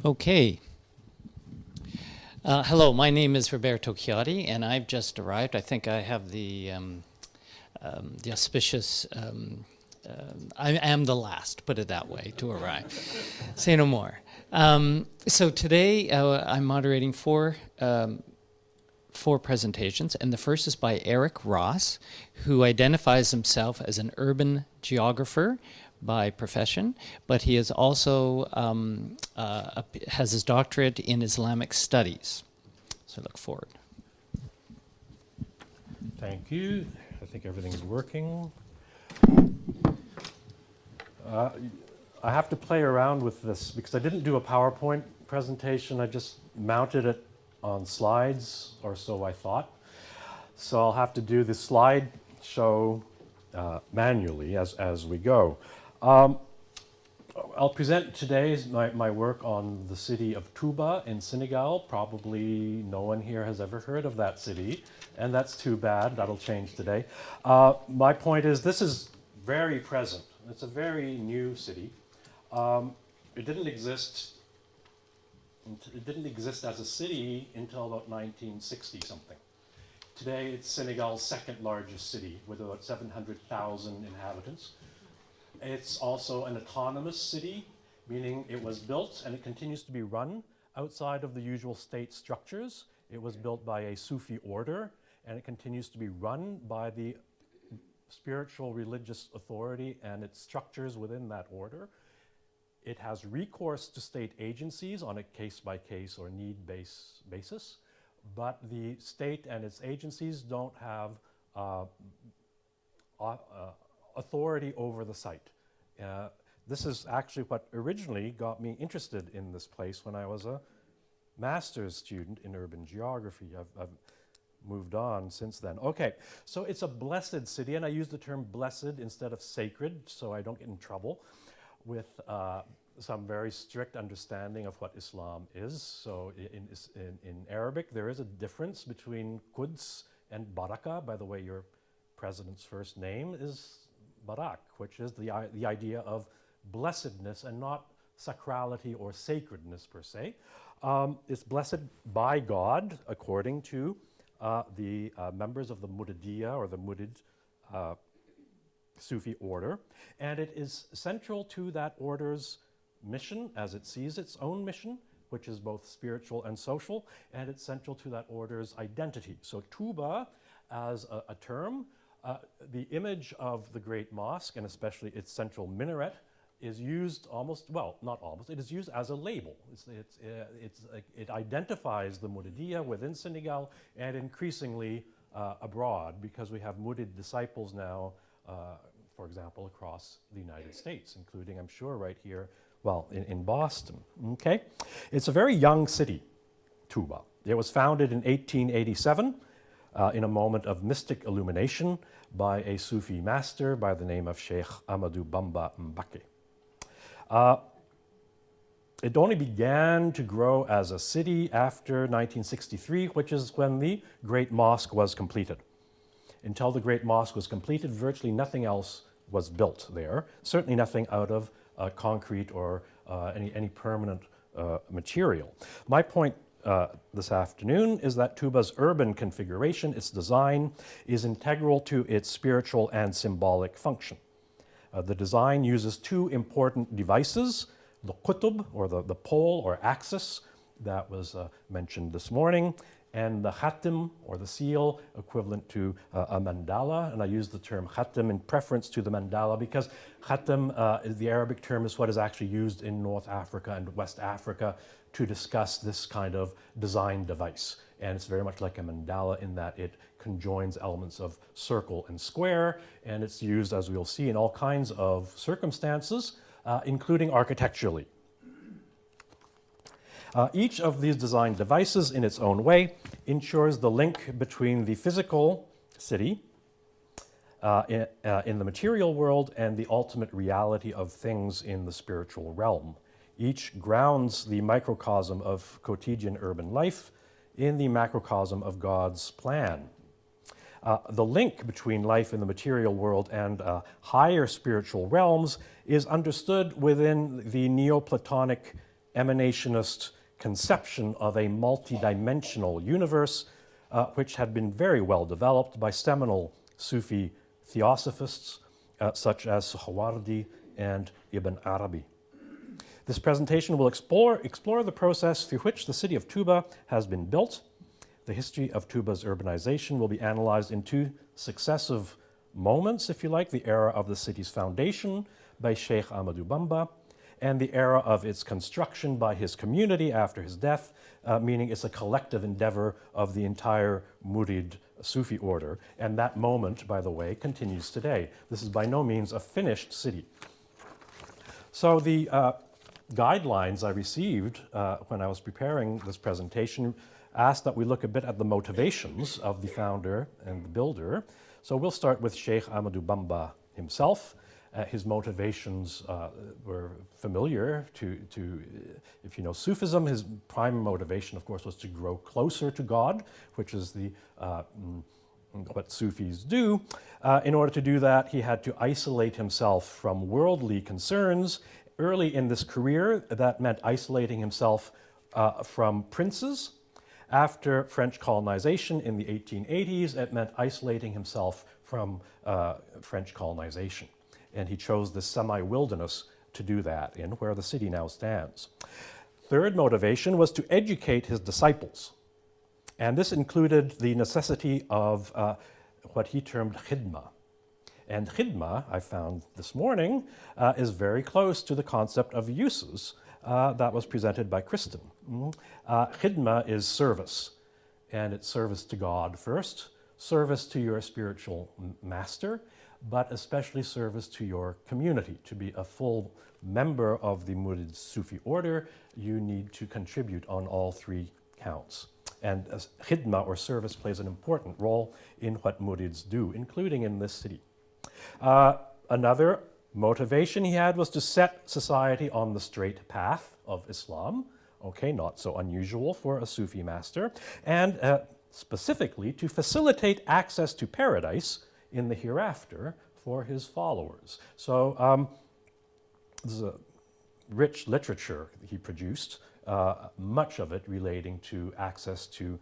Okay. Hello, my name is Roberto Chiodi, and I've just arrived. I think I have the auspicious, I am the last, put it that way, to arrive. Say no more. So today I'm moderating four presentations, and the first is by Eric Ross, who identifies himself as an urban geographer by profession, but he is also has his doctorate in Islamic studies. So I look forward. Thank you. I think everything is working. I have to play around with this because I didn't do a PowerPoint presentation. I just mounted it on slides, or so I thought. So I'll have to do the slide show manually as we go. I'll present today my work on the city of Touba in Senegal. Probably no one here has ever heard of that city, and that's too bad. That'll change today. My point is this is very present. It's a very new city. It didn't exist as a city until about 1960 something. Today it's Senegal's second largest city with about 700,000 inhabitants. It's also an autonomous city, meaning it was built and it continues to be run outside of the usual state structures. It was built by a Sufi order, and it continues to be run by the spiritual religious authority and its structures within that order. It has recourse to state agencies on a case-by-case or need-based basis, but the state and its agencies don't have authority over the site. This is actually what originally got me interested in this place when I was a master's student in urban geography. I've moved on since then. Okay, so it's a blessed city, and I use the term blessed instead of sacred so I don't get in trouble with some very strict understanding of what Islam is. So in Arabic, there is a difference between Quds and Baraka. By the way, your president's first name is Barak, which is the idea of blessedness and not sacrality or sacredness per se. It's blessed by God according to the members of the Muridiyya or the Murid Sufi order, and it is central to that order's mission as it sees its own mission, which is both spiritual and social, and it's central to that order's identity. So Touba as a term, the image of the Great Mosque, and especially its central minaret, is used almost, well, not almost, it is used as a label. It identifies the Muridiyya within Senegal and increasingly abroad, because we have Murid disciples now, for example, across the United States, including, I'm sure, right here, well, in Boston, okay? It's a very young city, Touba. It was founded in 1887 in a moment of mystic illumination by a Sufi master by the name of Sheikh Amadou Bamba Mbaké. It only began to grow as a city after 1963, which is when the Great Mosque was completed. Until the Great Mosque was completed, virtually nothing else was built there, certainly nothing out of concrete or any permanent material. My point this afternoon is that Touba's urban configuration, its design, is integral to its spiritual and symbolic function. The design uses two important devices, the qutub, or the pole or axis that was mentioned this morning, and the khatim, or the seal, equivalent to a mandala. And I use the term khatim in preference to the mandala because khatim, the Arabic term, is what is actually used in North Africa and West Africa to discuss this kind of design device. And it's very much like a mandala in that it conjoins elements of circle and square, and it's used, as we'll see, in all kinds of circumstances, including architecturally. Each of these design devices, in its own way, ensures the link between the physical city in the material world and the ultimate reality of things in the spiritual realm. Each grounds the microcosm of quotidian urban life in the macrocosm of God's plan. The link between life in the material world and higher spiritual realms is understood within the Neoplatonic emanationist conception of a multidimensional universe, which had been very well developed by seminal Sufi theosophists such as Suhrawardi and Ibn Arabi. This presentation will explore the process through which the city of Touba has been built. The history of Touba's urbanization will be analyzed in two successive moments, if you like, the era of the city's foundation by Sheikh Ahmadou Bamba and the era of its construction by his community after his death, meaning it's a collective endeavor of the entire Murid Sufi order. And that moment, by the way, continues today. This is by no means a finished city. So the guidelines I received when I was preparing this presentation asked that we look a bit at the motivations of the founder and the builder. So we'll start with Sheikh Ahmadou Bamba himself. His motivations were familiar to, if you know Sufism, his prime motivation, of course, was to grow closer to God, which is the what Sufis do. In order to do that, he had to isolate himself from worldly concerns. Early in this career, that meant isolating himself from princes. After French colonization in the 1880s, it meant isolating himself from French colonization. And he chose the semi-wilderness to do that in, where the city now stands. Third motivation was to educate his disciples. And this included the necessity of what he termed khidma. And khidma, I found this morning, is very close to the concept of uses that was presented by Kristen. Khidma is service, and it's service to God first, service to your spiritual master, but especially service to your community. To be a full member of the Murid Sufi order, you need to contribute on all three counts. And khidma, or service, plays an important role in what Murids do, including in this city. Another motivation he had was to set society on the straight path of Islam. Okay, not so unusual for a Sufi master. And specifically to facilitate access to paradise in the hereafter for his followers. So there's a rich literature he produced, much of it relating to access to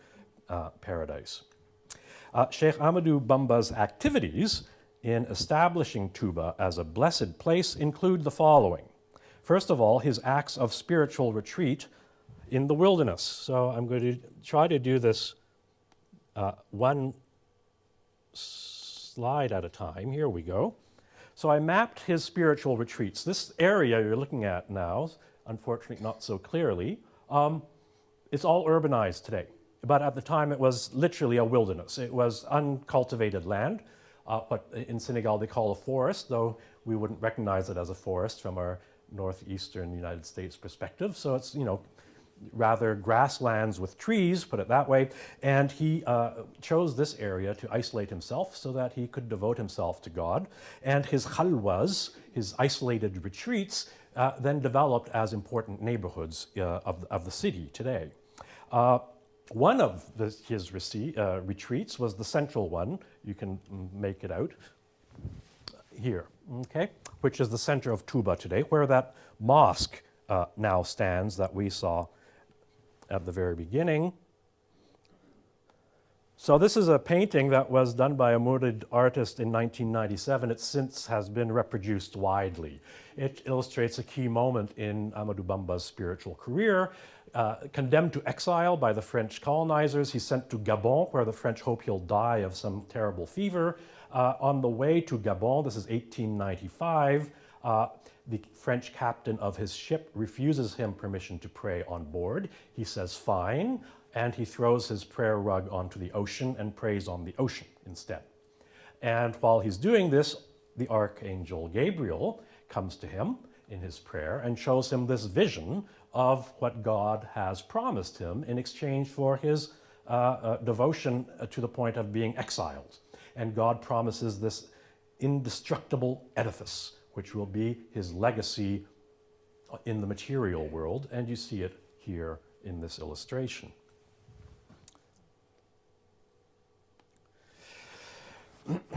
paradise. Sheikh Ahmadou Bamba's activities in establishing Touba as a blessed place include the following. First of all, his acts of spiritual retreat in the wilderness. So I'm going to try to do this one slide at a time. Here we go. So I mapped his spiritual retreats. This area you're looking at now, unfortunately not so clearly, it's all urbanized today. But at the time it was literally a wilderness. It was uncultivated land, what in Senegal they call a forest, though we wouldn't recognize it as a forest from our northeastern United States perspective. So it's, you know, rather grasslands with trees, put it that way. And he chose this area to isolate himself so that he could devote himself to God. And his khalwas, his isolated retreats, then developed as important neighborhoods of the city today. One of his retreats was the central one. You can make it out here, okay? Which is the center of Touba today, where that mosque now stands that we saw at the very beginning. So this is a painting that was done by a Murid artist in 1997. It since has been reproduced widely. It illustrates a key moment in Ahmadou Bamba's spiritual career. Condemned to exile by the French colonizers, he's sent to Gabon, where the French hope he'll die of some terrible fever. On the way to Gabon, this is 1895, the French captain of his ship refuses him permission to pray on board. He says, fine, and he throws his prayer rug onto the ocean and prays on the ocean instead. And while he's doing this, the archangel Gabriel comes to him in his prayer and shows him this vision of what God has promised him in exchange for his devotion to the point of being exiled. And God promises this indestructible edifice, which will be his legacy in the material world, and you see it here in this illustration.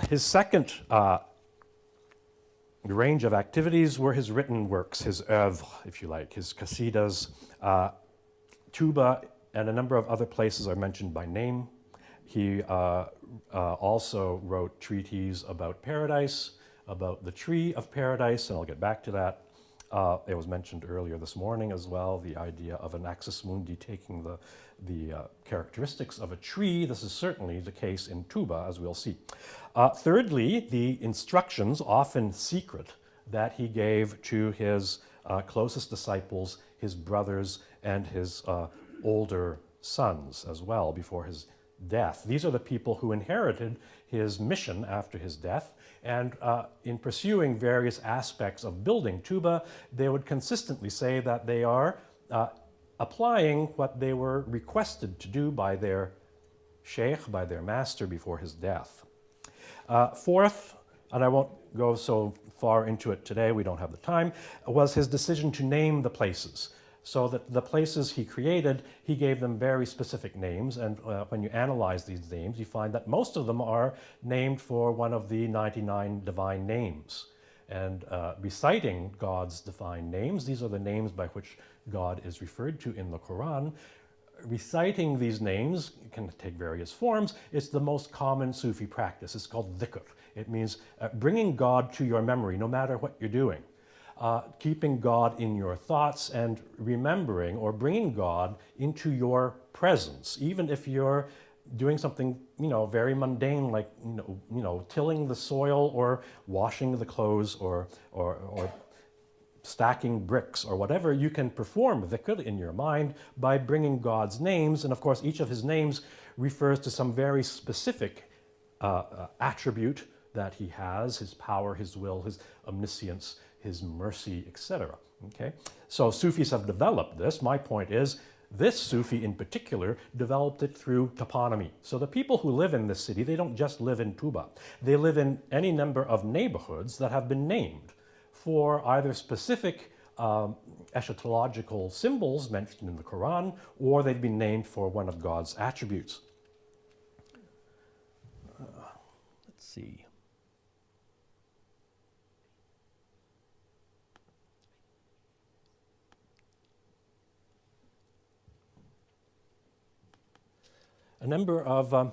His second The range of activities were his written works, his oeuvre, if you like, his qasidas. Tuba and a number of other places are mentioned by name. He also wrote treatises about paradise, about the tree of paradise, and I'll get back to that. It was mentioned earlier this morning as well, the idea of an axis mundi taking the characteristics of a tree. This is certainly the case in Tuba, as we'll see. Thirdly, the instructions, often secret, that he gave to his closest disciples, his brothers, and his older sons as well before his death. These are the people who inherited his mission after his death, and in pursuing various aspects of building Tuba, they would consistently say that they are applying what they were requested to do by their sheikh, by their master before his death. Fourth, and I won't go so far into it today, we don't have the time, was his decision to name the places. So that the places he created, he gave them very specific names, and when you analyze these names, you find that most of them are named for one of the 99 divine names. And reciting God's divine names, these are the names by which God is referred to in the Quran. Reciting these names can take various forms. It's the most common Sufi practice. It's called dhikr. It means bringing God to your memory, no matter what you're doing. Keeping God in your thoughts and remembering or bringing God into your presence, even if you're doing something, very mundane, like, tilling the soil or washing the clothes or stacking bricks or whatever. You can perform dhikr in your mind by bringing God's names, and of course each of his names refers to some very specific attribute that he has, his power, his will, his omniscience, his mercy, etc. Okay? So Sufis have developed this. My point is, this Sufi in particular developed it through toponymy. So the people who live in this city, they don't just live in Tuba. They live in any number of neighborhoods that have been named for either specific eschatological symbols mentioned in the Quran, or they've been named for one of God's attributes. Let's see. A number of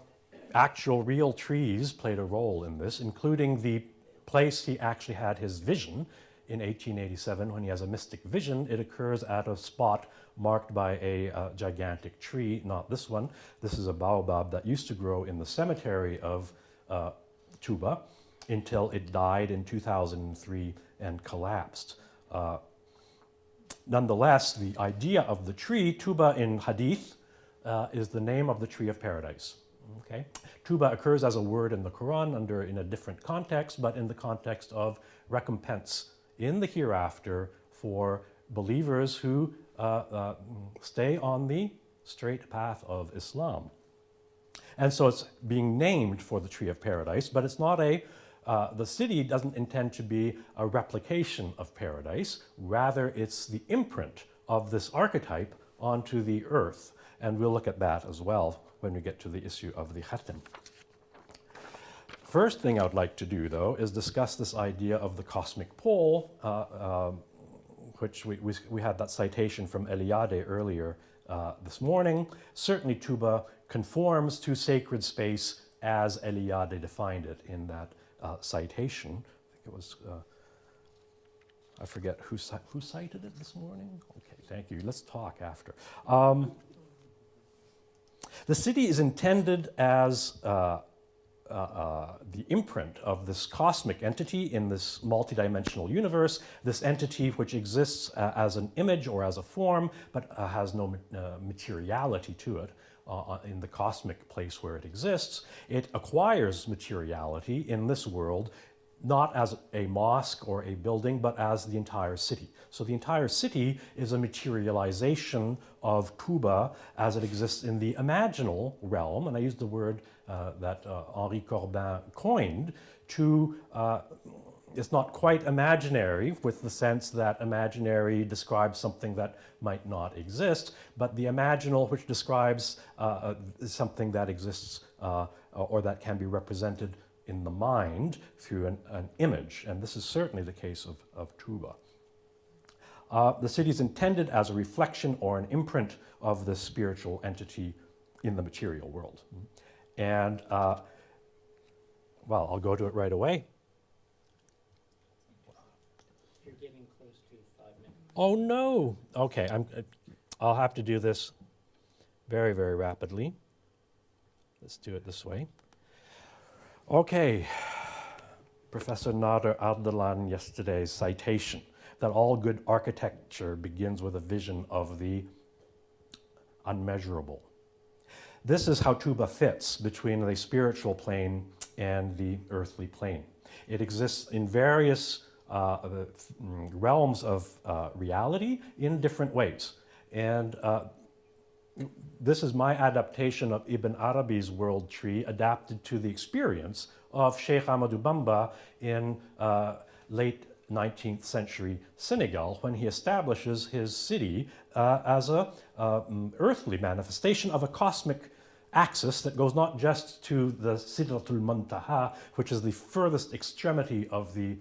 actual real trees played a role in this, including the place he actually had his vision in 1887. When he has a mystic vision, it occurs at a spot marked by a gigantic tree, not this one. This is a baobab that used to grow in the cemetery of Tuba until it died in 2003 and collapsed. Nonetheless, the idea of the tree, Tuba in Hadith, is the name of the tree of paradise. Okay? Tuba occurs as a word in the Quran in a different context, but in the context of recompense in the hereafter for believers who stay on the straight path of Islam. And so it's being named for the tree of paradise, but it's not the city doesn't intend to be a replication of paradise. Rather, it's the imprint of this archetype onto the earth. And we'll look at that as well when we get to the issue of the khatam. First thing I would like to do, though, is discuss this idea of the cosmic pole, which we had that citation from Eliade earlier this morning. Certainly Tuba conforms to sacred space as Eliade defined it in that citation. I think it was, I forget who cited it this morning. Okay, thank you. Let's talk after. The city is intended as the imprint of this cosmic entity in this multidimensional universe, this entity which exists as an image or as a form, but has no materiality to it in the cosmic place where it exists. It acquires materiality in this world, not as a mosque or a building, but as the entire city. So the entire city is a materialization of Tuba as it exists in the imaginal realm, and I use the word that Henri Corbin coined to, it's not quite imaginary with the sense that imaginary describes something that might not exist, but the imaginal which describes something that exists or that can be represented in the mind through an image, and this is certainly the case of Tuba. The city is intended as a reflection or an imprint of the spiritual entity in the material world. And, well, I'll go to it right away. You're getting close to 5 minutes. Oh, no. Okay, I'll have to do this very, very rapidly. Let's do it this way. Okay, Professor Nader Ardalan yesterday's citation that all good architecture begins with a vision of the unmeasurable. This is how Tuba fits between the spiritual plane and the earthly plane. It exists in various realms of reality in different ways. And this is my adaptation of Ibn Arabi's world tree adapted to the experience of Sheikh Ahmadou Bamba in late 19th century Senegal when he establishes his city as a earthly manifestation of a cosmic axis that goes not just to the Sidratul Muntaha, which is the furthest extremity of the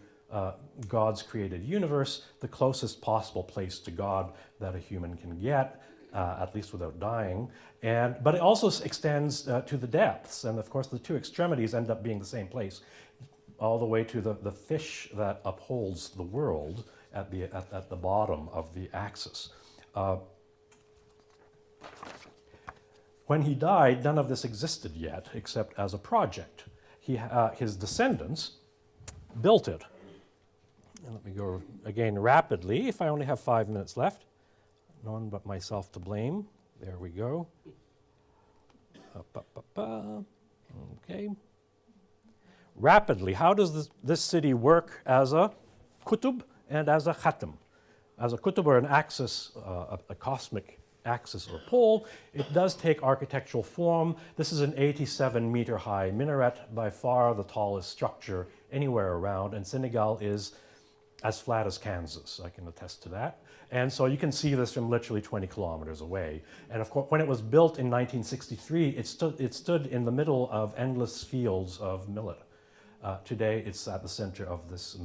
God's created universe, the closest possible place to God that a human can get, at least without dying. But it also extends to the depths, and of course the two extremities end up being the same place, all the way to the fish that upholds the world at the bottom of the axis. When he died, none of this existed yet, except as a project. His descendants built it. And let me go again rapidly, if I only have 5 minutes left. No one but myself to blame. There we go. Okay. Rapidly, how does this city work as a kutub and as a khatam? As a kutub, or an axis, a cosmic axis or pole, it does take architectural form. This is an 87-meter high minaret, by far the tallest structure anywhere around, and Senegal is as flat as Kansas. I can attest to that. And so you can see this from literally 20 kilometers away. And of course, when it was built in 1963, it stood in the middle of endless fields of millet. Today, it's at the center of this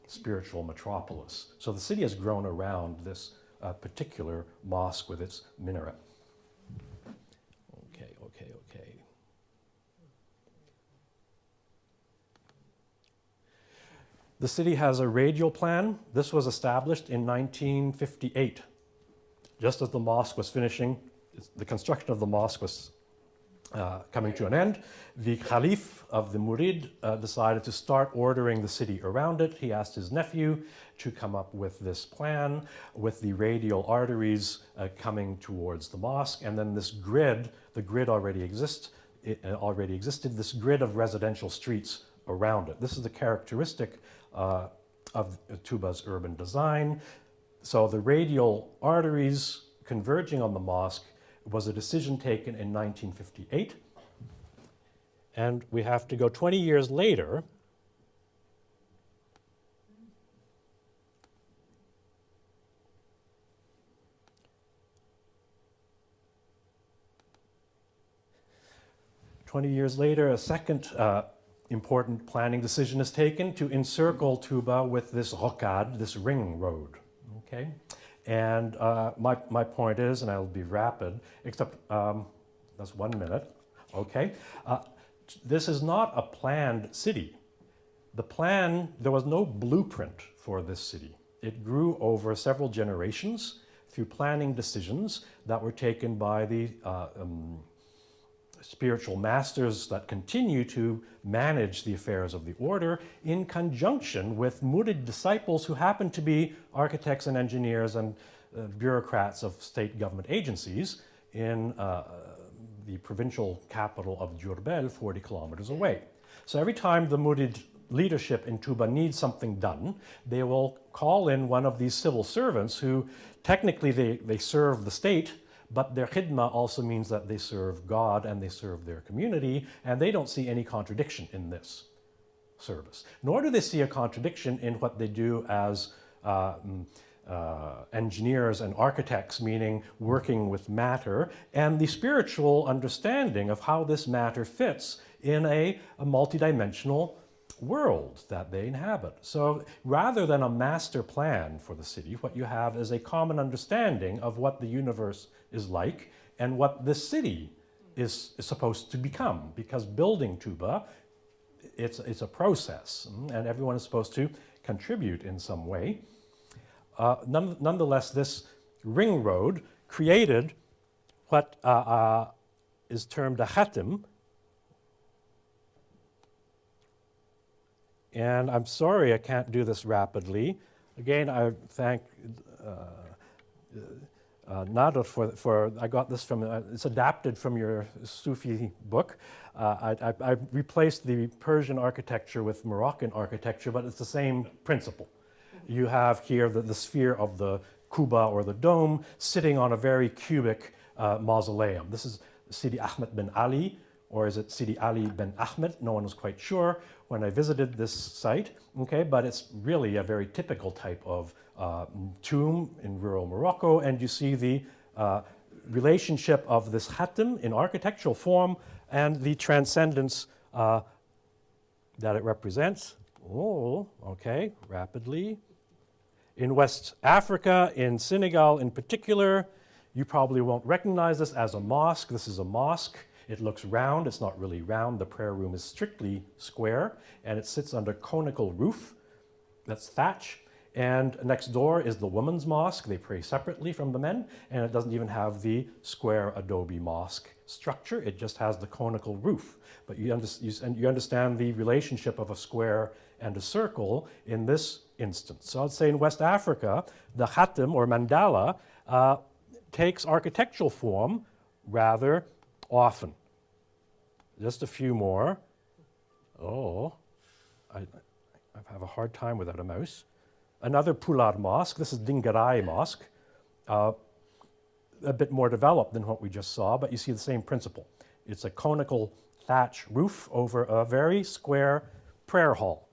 spiritual metropolis. So the city has grown around this particular mosque with its minaret. Okay. The city has a radial plan. This was established in 1958. Just as the mosque was finishing, the construction of the mosque was coming to an end, the Caliph of the Murid decided to start ordering the city around it. He asked his nephew to come up with this plan with the radial arteries coming towards the mosque, and then this grid, the grid already existed, this grid of residential streets around it. This is the characteristic of Tuba's urban design. So the radial arteries converging on the mosque was a decision taken in 1958. And we have to go 20 years later . 20 years later, a second important planning decision is taken to encircle Tuba with this rocade, this ring road. Okay? And my point is, and I'll be rapid, except that's 1 minute, okay? This is not a planned city. There was no blueprint for this city. It grew over several generations through planning decisions that were taken by the spiritual masters that continue to manage the affairs of the order in conjunction with Murid disciples who happen to be architects and engineers and bureaucrats of state government agencies in the provincial capital of Diourbel, 40 kilometers away. So every time the Murid leadership in Tuba needs something done, they will call in one of these civil servants who technically they serve the state, but their khidma also means that they serve God and they serve their community, and they don't see any contradiction in this service. Nor do they see a contradiction in what they do as engineers and architects, meaning working with matter, and the spiritual understanding of how this matter fits in a multidimensional world that they inhabit. So rather than a master plan for the city, what you have is a common understanding of what the universe is like and what this city is supposed to become. Because building Tuba, it's a process, and everyone is supposed to contribute in some way. Nonetheless, this ring road created what is termed a khatim. And I'm sorry I can't do this rapidly. Again, I thank Nader for I got this from, it's adapted from your Sufi book. I replaced the Persian architecture with Moroccan architecture, but it's the same principle. You have here the sphere of the Kuba or the dome sitting on a very cubic mausoleum. This is Sidi Ahmed bin Ali, or is it Sidi Ali bin Ahmed? No one was quite sure when I visited this site, okay, but it's really a very typical type of tomb in rural Morocco, and you see the relationship of this khatim in architectural form and the transcendence that it represents. Oh, okay, rapidly. In West Africa, in Senegal in particular, you probably won't recognize this as a mosque. This is a mosque. It looks round. It's not really round. The prayer room is strictly square, and it sits under conical roof. That's thatch. And next door is the women's mosque. They pray separately from the men, and it doesn't even have the square adobe mosque structure. It just has the conical roof. But you understand the relationship of a square and a circle in this instance. So I'd say in West Africa, the khatim or mandala takes architectural form rather often. Just a few more. Oh, I have a hard time without a mouse. Another Pular mosque. This is Dingarai Mosque. A bit more developed than what we just saw, but you see the same principle. It's a conical thatch roof over a very square prayer hall.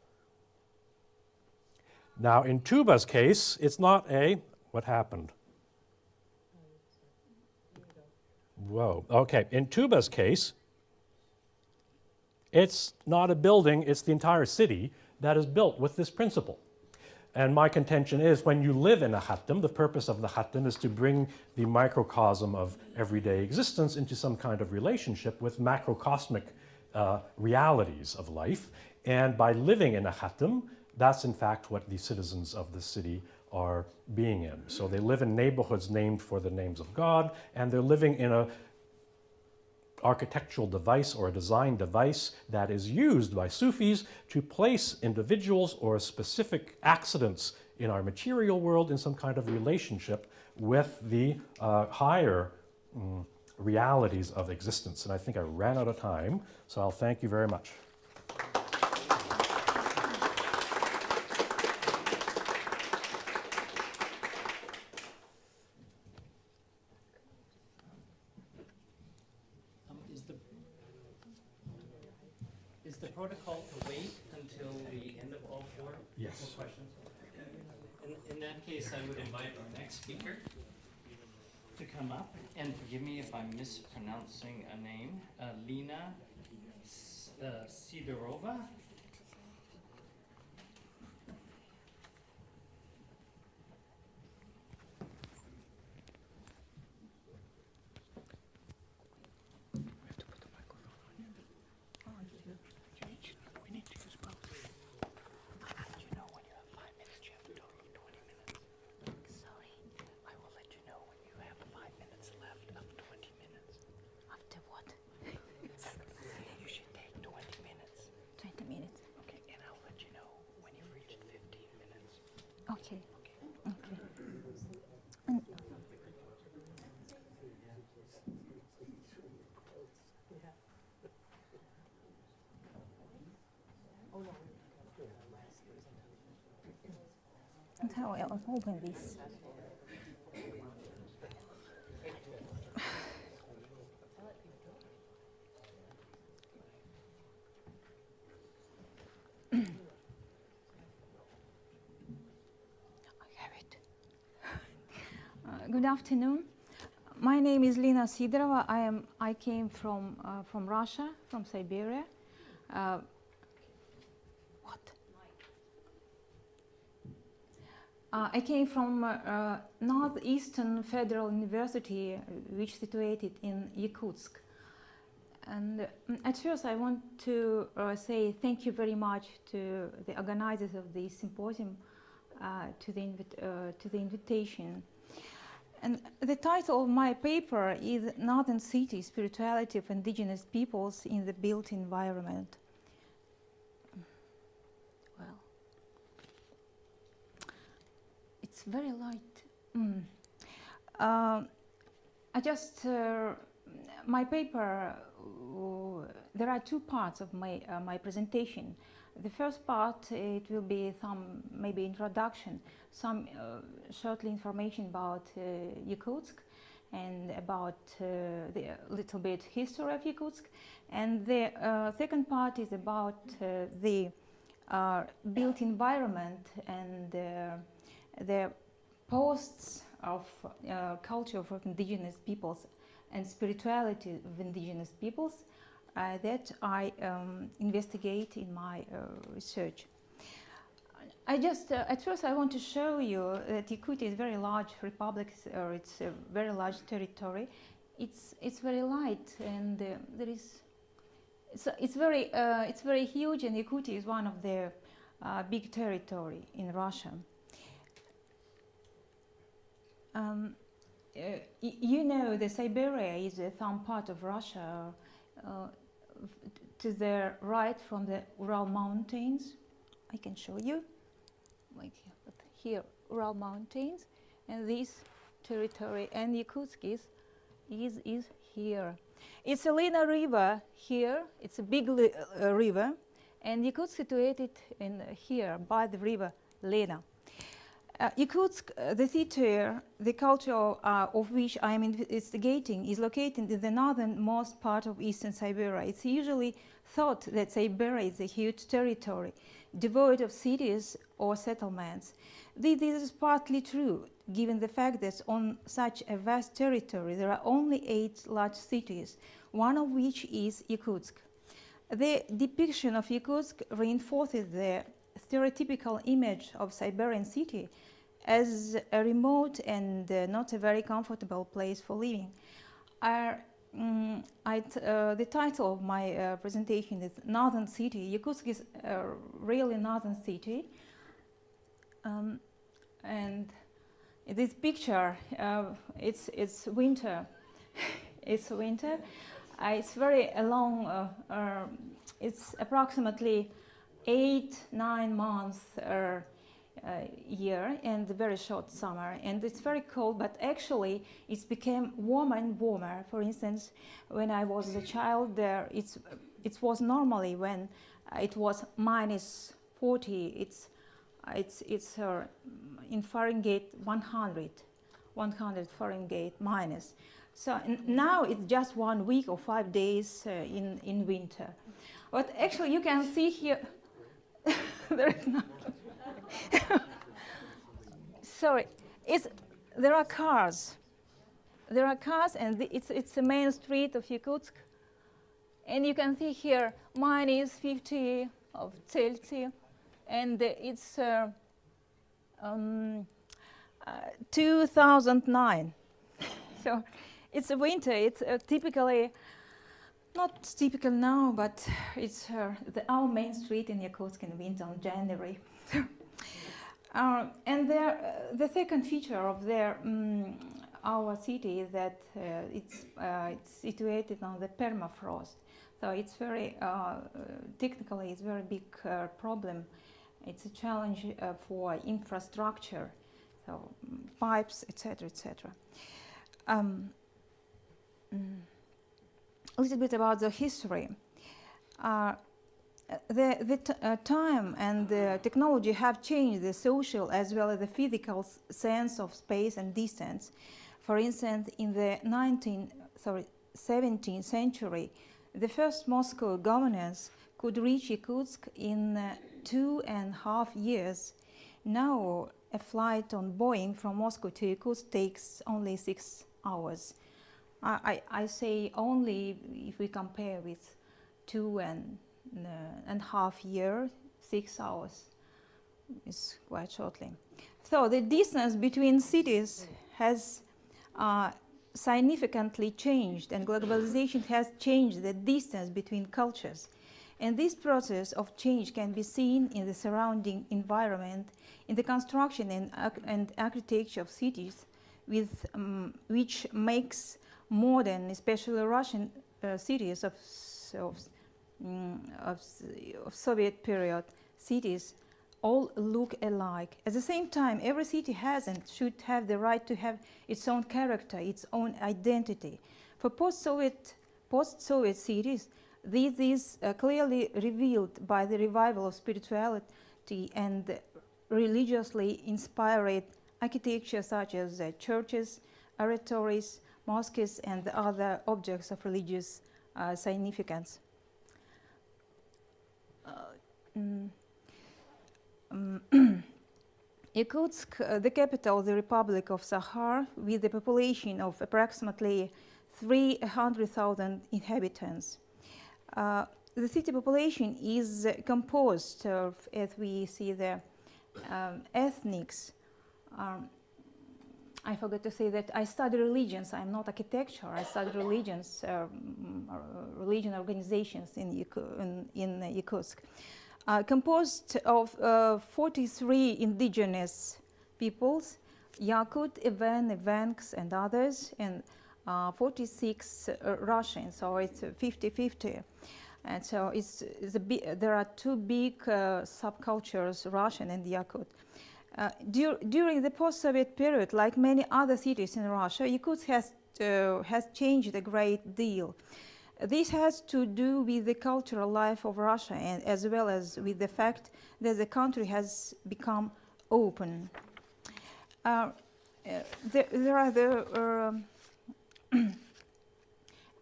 Now, in Tuba's case, it's not a, what happened? Whoa, okay. In Tuba's case, it's not a building, it's the entire city that is built with this principle. And my contention is when you live in a khatim, the purpose of the khatim is to bring the microcosm of everyday existence into some kind of relationship with macrocosmic realities of life. And by living in a khatim, that's in fact what the citizens of the city are being in. So they live in neighborhoods named for the names of God, and they're living in a architectural device or a design device that is used by Sufis to place individuals or specific accidents in our material world in some kind of relationship with the higher realities of existence. And I think I ran out of time, so I'll thank you very much. Is the protocol to wait until the end of all four Yes. questions? In that case, I would invite our next speaker to come up, and forgive me if I'm mispronouncing a name, Lina Sidorova. Okay. Okay. And how I open this? I have it. Good afternoon. My name is Lina Sidorova. I came from Russia, from Siberia. I came from Northeastern Federal University, which is situated in Yakutsk. And at first I want to say thank you very much to the organizers of this symposium, to the invitation. And the title of my paper is Northern Cities, Spirituality of Indigenous Peoples in the Built Environment. Well, it's very light. My paper, there are two parts of my presentation. The first part, it will be some maybe introduction, some shortly information about Yakutsk and about the little bit history of Yakutsk. And the second part is about the built environment and the posts of culture of indigenous peoples and spirituality of indigenous peoples that I investigate in my research. At first I want to show you that Yakutia is a very large republic, or it's a very large territory. It's very light, and it's very huge, and Yakutia is one of the big territory in Russia. You know, the Siberia is some part of Russia to the right from the Ural Mountains. I can show you, like here, Ural Mountains, and this territory, and Yakutsk is here. It's a Lena River here. It's a big river, and Yakutsk situated in here by the river Lena. Yakutsk, the theater, the culture of which I am investigating, is located in the northernmost part of eastern Siberia. It's usually thought that Siberia is a huge territory, devoid of cities or settlements. This is partly true, given the fact that on such a vast territory there are only 8 large cities, one of which is Yakutsk. The depiction of Yakutsk reinforces the stereotypical image of Siberian city as a remote and not a very comfortable place for living. The title of my presentation is Northern City. Yakutsk is a really northern city. And this picture, it's winter. It's winter. It's very long, it's approximately 8-9 months year, and a very short summer, and it's very cold, but actually it's became warmer and warmer. For instance, when I was a child there, it was normally when it was minus 40, it's in Fahrenheit 100 Fahrenheit minus. So now it's just 1 week or 5 days in winter. But actually you can see here, there is no sorry, there are cars. There are cars, and it's the main street of Yakutsk. And you can see here minus 50 of Celsius, and it's 2009. So it's a winter. It's typically, not typical now, but it's our main street in Yakutsk in winter in January. And the second feature of our city is that it's situated on the permafrost. So it's very, technically, it's a very big problem. It's a challenge for infrastructure, so pipes, etc., etc. A little bit about the history. The time and the technology have changed the social as well as the physical sense of space and distance. For instance, in the 17th century, the first Moscow governors could reach Yakutsk in 2.5 years. now a flight on Boeing from Moscow to Irkutsk takes only 6 hours. I say only if we compare with 2.5 years, 6 hours is quite shortly. So the distance between cities has significantly changed, and globalization has changed the distance between cultures. And this process of change can be seen in the surrounding environment, in the construction and architecture of cities, which makes modern, especially Russian cities of Soviet period cities all look alike. At the same time, every city has and should have the right to have its own character, its own identity. For post-Soviet cities, this is clearly revealed by the revival of spirituality and religiously inspired architecture such as churches, oratories, mosques, and other objects of religious significance. Irkutsk, the capital of the Republic of Sakha, with a population of approximately 300,000 inhabitants. The city population is composed of, as we see the ethnics. I forgot to say that I study religions. I'm not architecture. I study religions, religion organizations in Irkutsk. Composed of 43 indigenous peoples, Yakut, Evenks, and others, and 46 Russians, so it's 50-50. And so there are two big subcultures, Russian and Yakut. During the post-Soviet period, like many other cities in Russia, Irkutsk has changed a great deal. This has to do with the cultural life of Russia, and as well as with the fact that the country has become open. At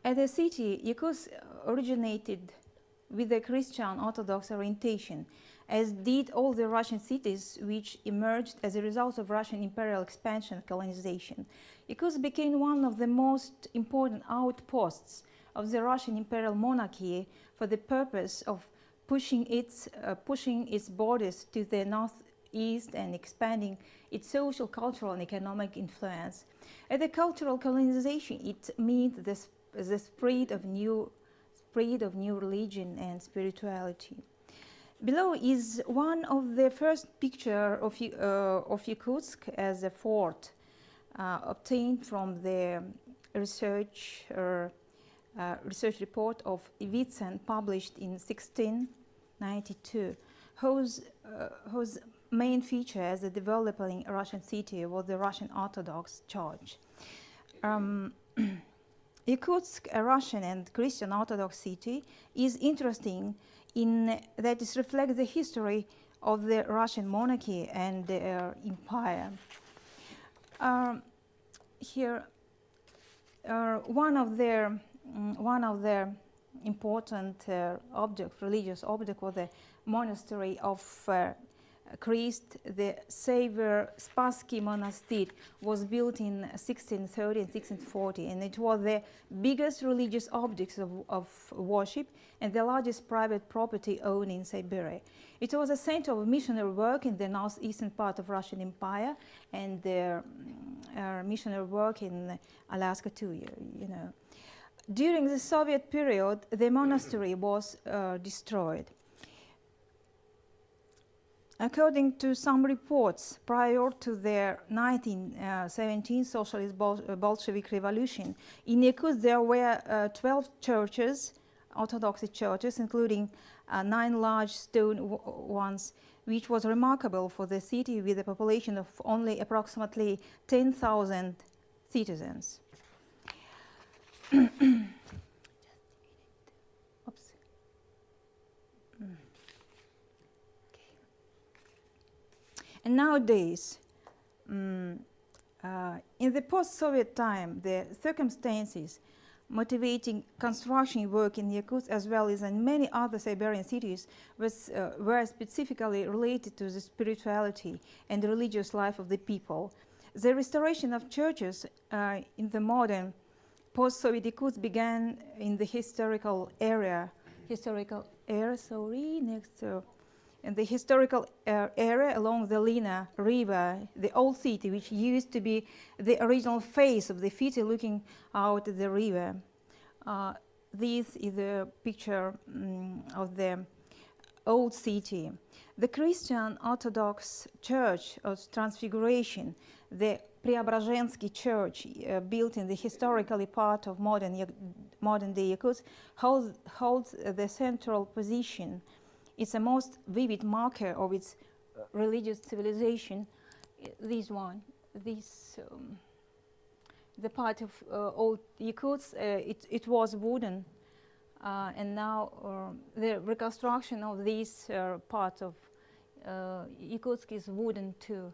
the city, Irkutsk originated with a Christian Orthodox orientation, as did all the Russian cities which emerged as a result of Russian imperial expansion and colonization. Irkutsk became one of the most important outposts of the Russian imperial monarchy for the purpose of pushing its borders to the northeast and expanding its social, cultural, and economic influence. At the cultural colonization, it meant the spread of new religion and spirituality. Below is one of the first pictures of Irkutsk as a fort, obtained from the research report of Ivitsen, published in 1692, whose main feature as a developing Russian city was the Russian Orthodox Church. Irkutsk, a Russian and Christian Orthodox city, is interesting in that it reflects the history of the Russian monarchy and the empire. Here, one of their important religious object was the monastery of Christ. The Savior Spassky Monastery was built in 1630 and 1640, and it was the biggest religious object of worship and the largest private property owned in Siberia. It was a center of missionary work in the northeastern part of Russian Empire, and missionary work in Alaska too, you know. During the Soviet period, the monastery was destroyed. According to some reports, prior to the 1917 Socialist Bolshevik Revolution, in Irkutsk there were 12 churches, Orthodox churches, including 9 large stone ones, which was remarkable for the city with a population of only approximately 10,000 citizens. And nowadays, in the post-Soviet time, the circumstances motivating construction work in Yakutsk as well as in many other Siberian cities were specifically related to the spirituality and the religious life of the people. The restoration of churches in the modern post-Soviet Yakutsk began in the historical area, in the historical area along the Lena River, the old city, which used to be the original face of the city looking out at the river. This is a picture of the old city. The Christian Orthodox Church of Transfiguration, the Preobrazhensky Church, built in the historically part of modern-day Yakutsk, holds the central position. It's a most vivid marker of its religious civilization. This one, the part of old Yakutsk, it was wooden, and now the reconstruction of this part of Yakutsk is wooden too.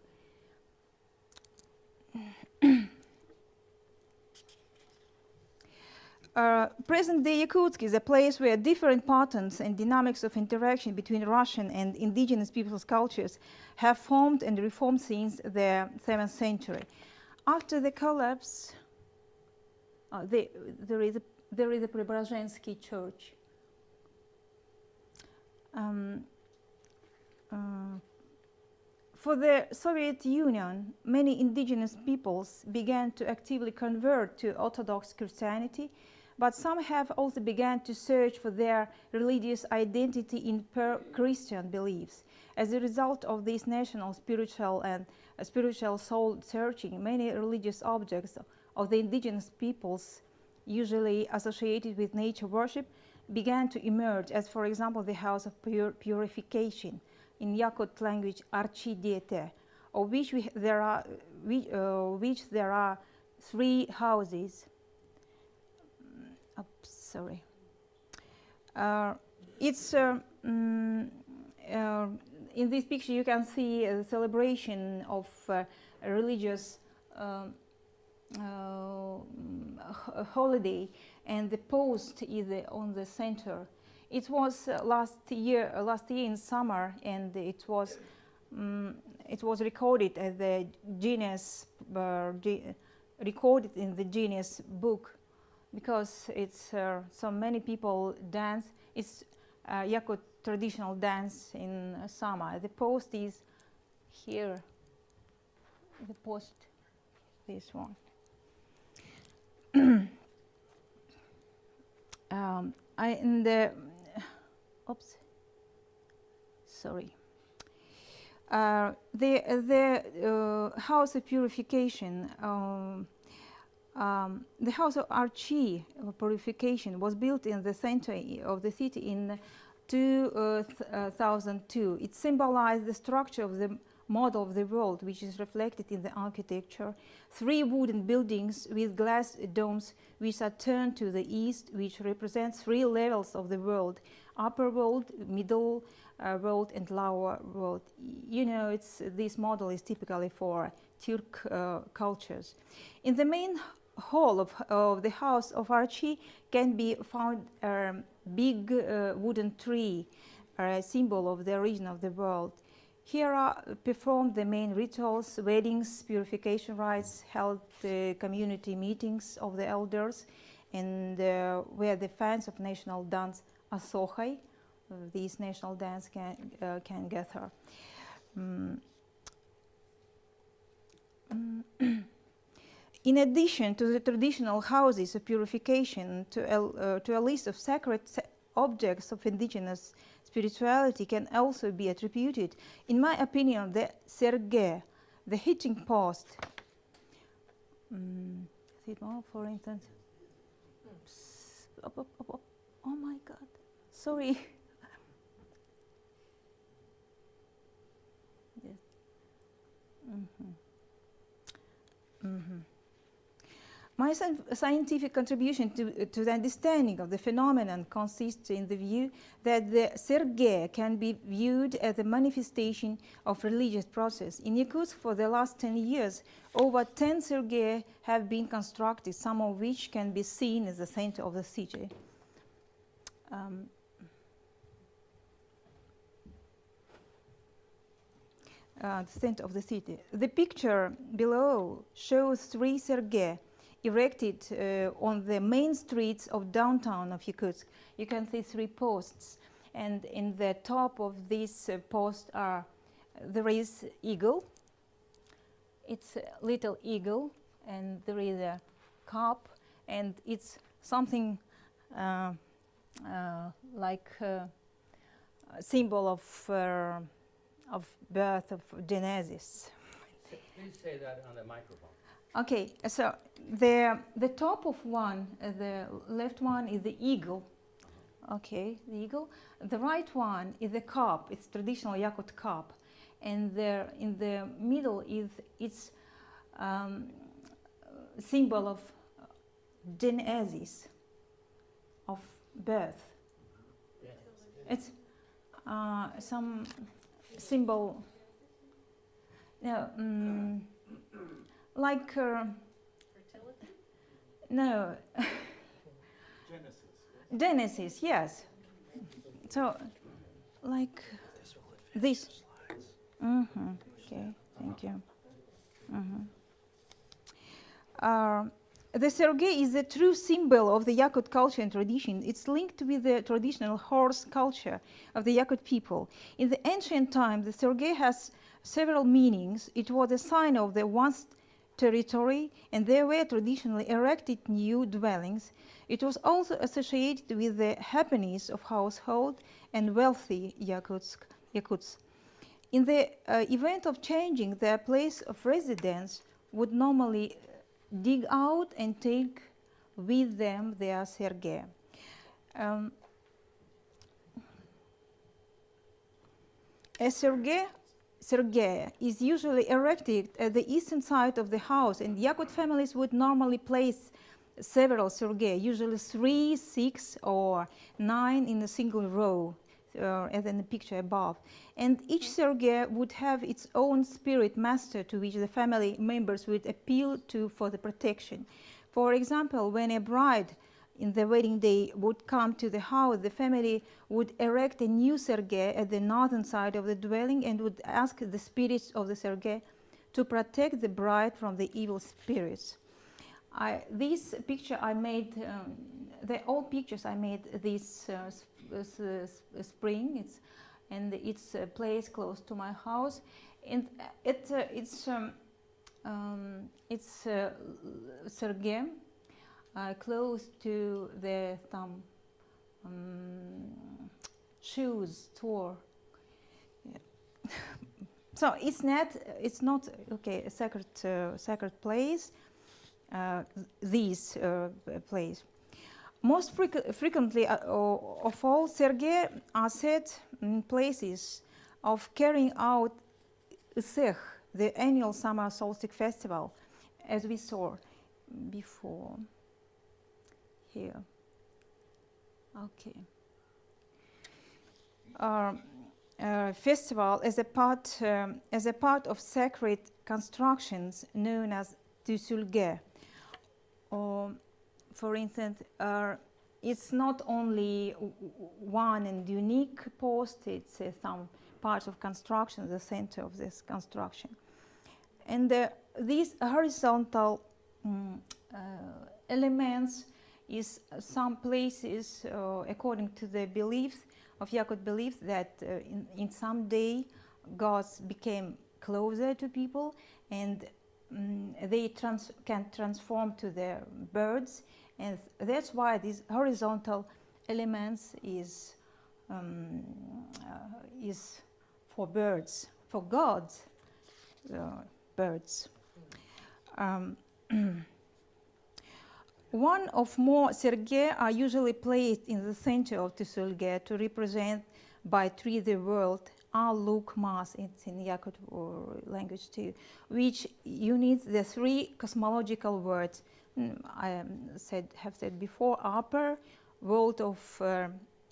Present-day Yakutsk is a place where different patterns and dynamics of interaction between Russian and indigenous peoples' cultures have formed and reformed since the 7th century. After the collapse, there is a Preobrazhensky church. For the Soviet Union, many indigenous peoples began to actively convert to Orthodox Christianity, but some have also begun to search for their religious identity in per-Christian beliefs. As a result of this national spiritual soul searching, many religious objects of the indigenous peoples, usually associated with nature worship, began to emerge, as for example the House of Purification, in Yakut language Archi-Dete, of which there are 3 houses. Sorry. In this picture you can see a celebration of a religious holiday, and the post is on the center. It was last year in summer, and it was recorded at the Guinness recorded in the Guinness book, because it's so many people dance. It's Yakut traditional dance in summer. The post is here. The post, this one. Oops, sorry. The House of Purification, the House of Archi Purification was built in the center of the city in 2002. It symbolized the structure of the model of the world, which is reflected in the architecture. 3 wooden buildings with glass domes, which are turned to the east, which represents 3 levels of the world: upper world, middle world, and lower world. You know, this model is typically for Turk cultures. In the main hall of the House of Archi can be found a big wooden tree, a symbol of the origin of the world. Here are performed the main rituals: weddings, purification rites, held community meetings of the elders, and where the fans of national dance Asochai, this national dance, can gather. In addition to the traditional houses of purification, to a list of sacred objects of indigenous spirituality can also be attributed, in my opinion, the serge, the hitching post. For instance, oh my God, sorry. Yes. My scientific contribution to the understanding of the phenomenon consists in the view that the Sergei can be viewed as a manifestation of religious process. In Yakutsk, for the last 10 years, over 10 Sergei have been constructed, some of which can be seen in the center of the city. The center of the city. The picture below shows 3 Sergei erected on the main streets of downtown of Yakutsk. You can see 3 posts, and in the top of this post there is eagle. It's a little eagle, and there is a cup, and it's something like a symbol of birth of Genesis. Please say that on the microphone. Okay, so the top of one, the left one is the eagle. Okay, the eagle. The right one is the cup. It's traditional Yakut cup, and there in the middle is its symbol of Genesis, of birth. Yeah. It's some symbol. No. Like fertility? No. Genesis, yes. So, like this. Okay, thank you. The Sergei is a true symbol of the Yakut culture and tradition. It's linked with the traditional horse culture of the Yakut people. In the ancient time, the Sergei has several meanings. It was a sign of the once territory, and there were traditionally erected new dwellings. It was also associated with the happiness of household and wealthy Yakuts. In the event of changing their place of residence, would normally dig out and take with them their Sergei. A Sergei is usually erected at the eastern side of the house, and Yakut families would normally place several Sergei, usually 3, 6, or 9 in a single row, as in the picture above. And each Sergei would have its own spirit master to which the family members would appeal to for the protection. For example, when a bride in the wedding day would come to the house, the family would erect a new Sergei at the northern side of the dwelling and would ask the spirits of the Sergei to protect the bride from the evil spirits. This picture I made, the old pictures I made this spring, and it's a place close to my house, and it's Sergei close to the shoes store. Yeah. So it's not okay, a sacred place. This place. Most frequently of all, Sergei are set in places of carrying out Sech, the annual summer solstice festival, as we saw before here. Okay. Festival as a part of sacred constructions known as Tusulge. For instance, it's not only one and unique post, it's some part of construction, the center of this construction. And these horizontal elements is some places, according to the beliefs of Yakut beliefs, that in some day gods became closer to people, and they can transform to the birds, and that's why these horizontal elements is for birds, for gods, birds. One of more Sergei are usually placed in the center of Tusulge to represent by tree the world alukmas, it's in Yakut language too, which units the three cosmological words I have said before. Upper world of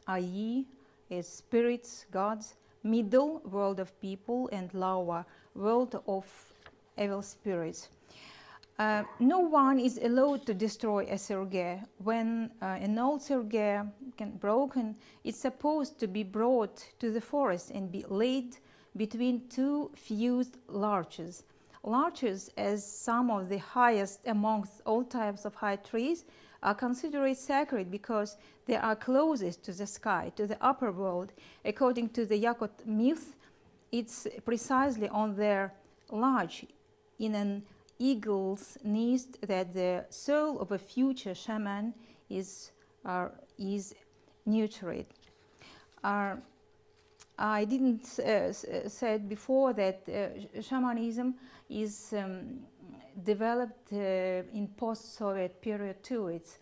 Ai is spirits, gods, middle world of people, and lower world of evil spirits. No one is allowed to destroy a Sergei. When an old Sergei broken, it's supposed to be brought to the forest and be laid between two fused larches. Larches, as some of the highest amongst all types of high trees, are considered sacred because they are closest to the sky, to the upper world. According to the Yakut myth, it's precisely on their larch in an eagle's nest that the soul of a future shaman is nurtured. I didn't said before that shamanism is developed in post-Soviet period too. It's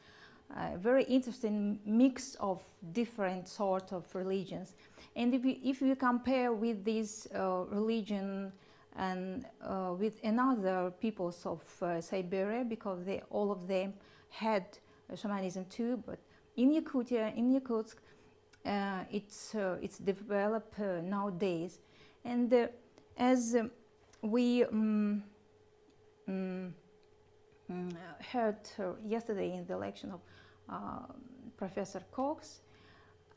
a very interesting mix of different sorts of religions. And if you compare with this religion and with another peoples of Siberia, because all of them had shamanism too, but in Yakutia, in Yakutsk, it's developed nowadays. And as we heard yesterday in the lecture of Professor Cox,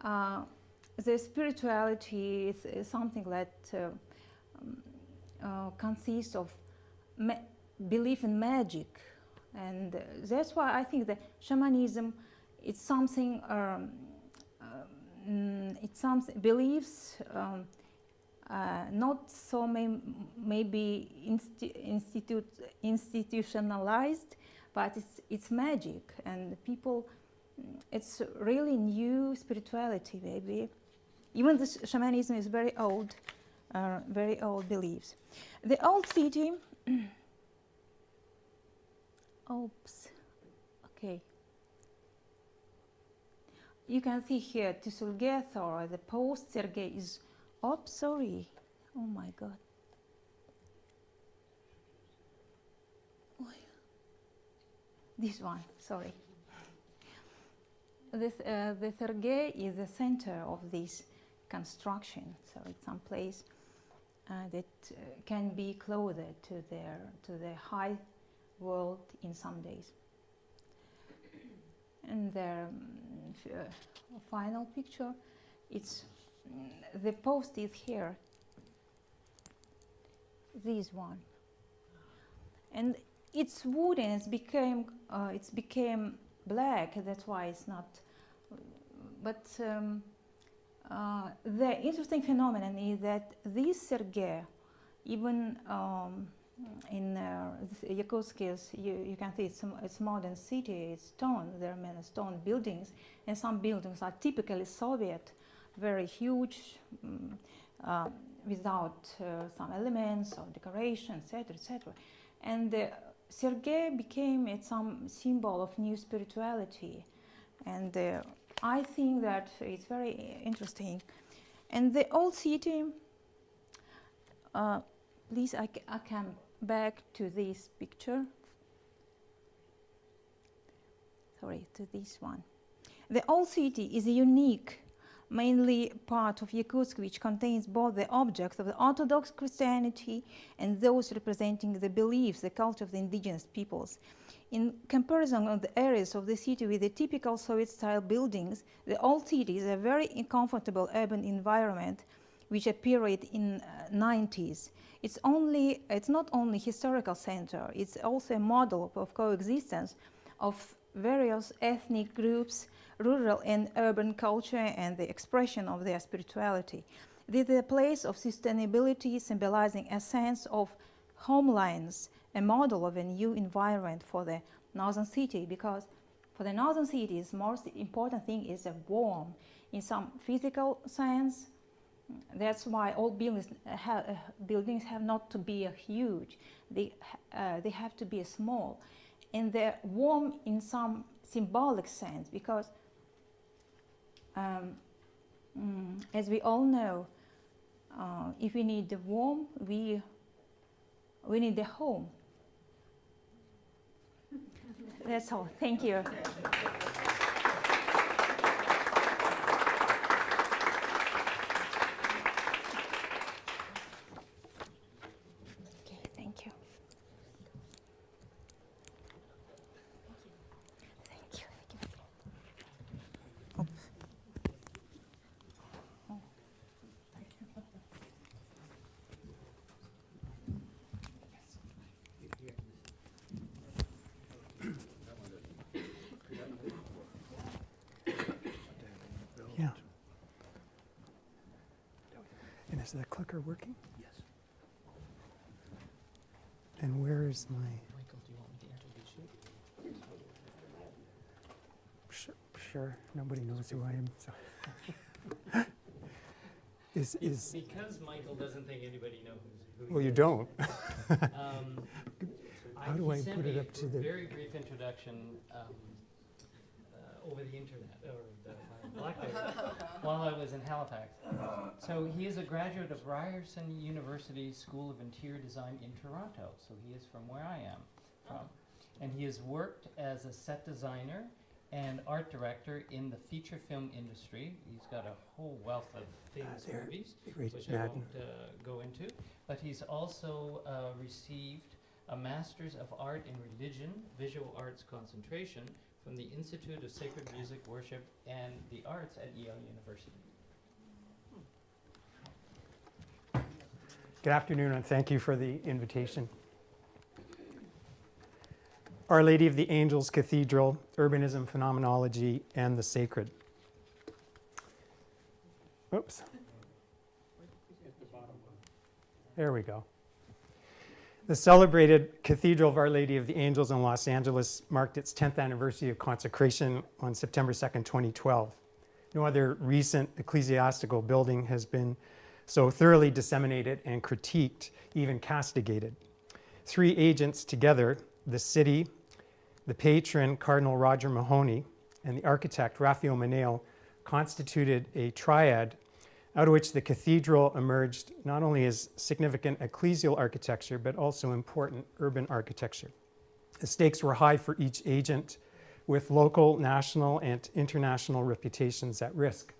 the spirituality is something that consists of belief in magic, and that's why I think that shamanism, it's something beliefs not so maybe institutionalized, but it's magic, and people, it's really new spirituality maybe. Even this shamanism is very old beliefs. The old city, oops, okay. You can see here Tsulgeth, or the post-Sergei is, oops, sorry, oh my God. This one, sorry. The Sergei is the center of this construction, so it's some place that can be closer to the high world in some days. And the final picture, it's the post is here, this one, and it's wooden. It's became black. That's why it's not. But the interesting phenomenon is that this Sergei, even in Yakutsk, you can see it's modern city. It's stone. There are many stone buildings, and some buildings are typically Soviet, very huge, without some elements or decoration, etc., etc. And Sergei became some symbol of new spirituality, and I think that it's very interesting. And the old city, please, I come back to this picture. Sorry, to this one. The old city is a unique, mainly part of Yakutsk, which contains both the objects of the Orthodox Christianity and those representing the beliefs, the culture of the indigenous peoples. In comparison of the areas of the city with the typical Soviet-style buildings, the old city is a very uncomfortable urban environment which appeared in 90s. It's not only historical center, it's also a model of coexistence of various ethnic groups, rural and urban culture, and the expression of their spirituality. This is a place of sustainability, symbolizing a sense of homelines, a model of a new environment for the northern city, because for the northern cities, most important thing is a warm, in some physical sense. That's why all buildings have not to be huge. They have to be small, and they're warm in some symbolic sense, because as we all know, If we need the warm, we need the home. That's all. Thank you. Okay, thank you. Thank you. Oops. Oh, thank you. Yeah. And is the clicker working? Yes. And where is my? Michael, do you want me to introduce you? Sure. Nobody knows who I am. So. is Because Michael doesn't think anybody knows who he well, you is. don't. How do I put it up to the- very brief introduction over the internet or the Blackberry while I was in Halifax. So he is a graduate of Ryerson University School of Interior Design in Toronto. So he is from where I am from. And he has worked as a set designer and art director in the feature film industry. He's got a whole wealth of famous there. movies, Right, which I Madden. won't go into. But he's also received a Master's of Art in Religion, Visual Arts Concentration from the Institute of Sacred Music, Worship, and the Arts at Yale University. Good afternoon, and thank you for the invitation. Our Lady of the Angels Cathedral, Urbanism Phenomenology, and the Sacred. Oops. There we go. The celebrated Cathedral of Our Lady of the Angels in Los Angeles marked its 10th anniversary of consecration on September 2nd, 2012. No other recent ecclesiastical building has been so thoroughly disseminated and critiqued, even castigated. Three agents together, the city, the patron, Cardinal Roger Mahoney, and the architect, Raphael Maneo, constituted a triad out of which the cathedral emerged not only as significant ecclesial architecture, but also important urban architecture. The stakes were high for each agent, with local, national, and international reputations at risk.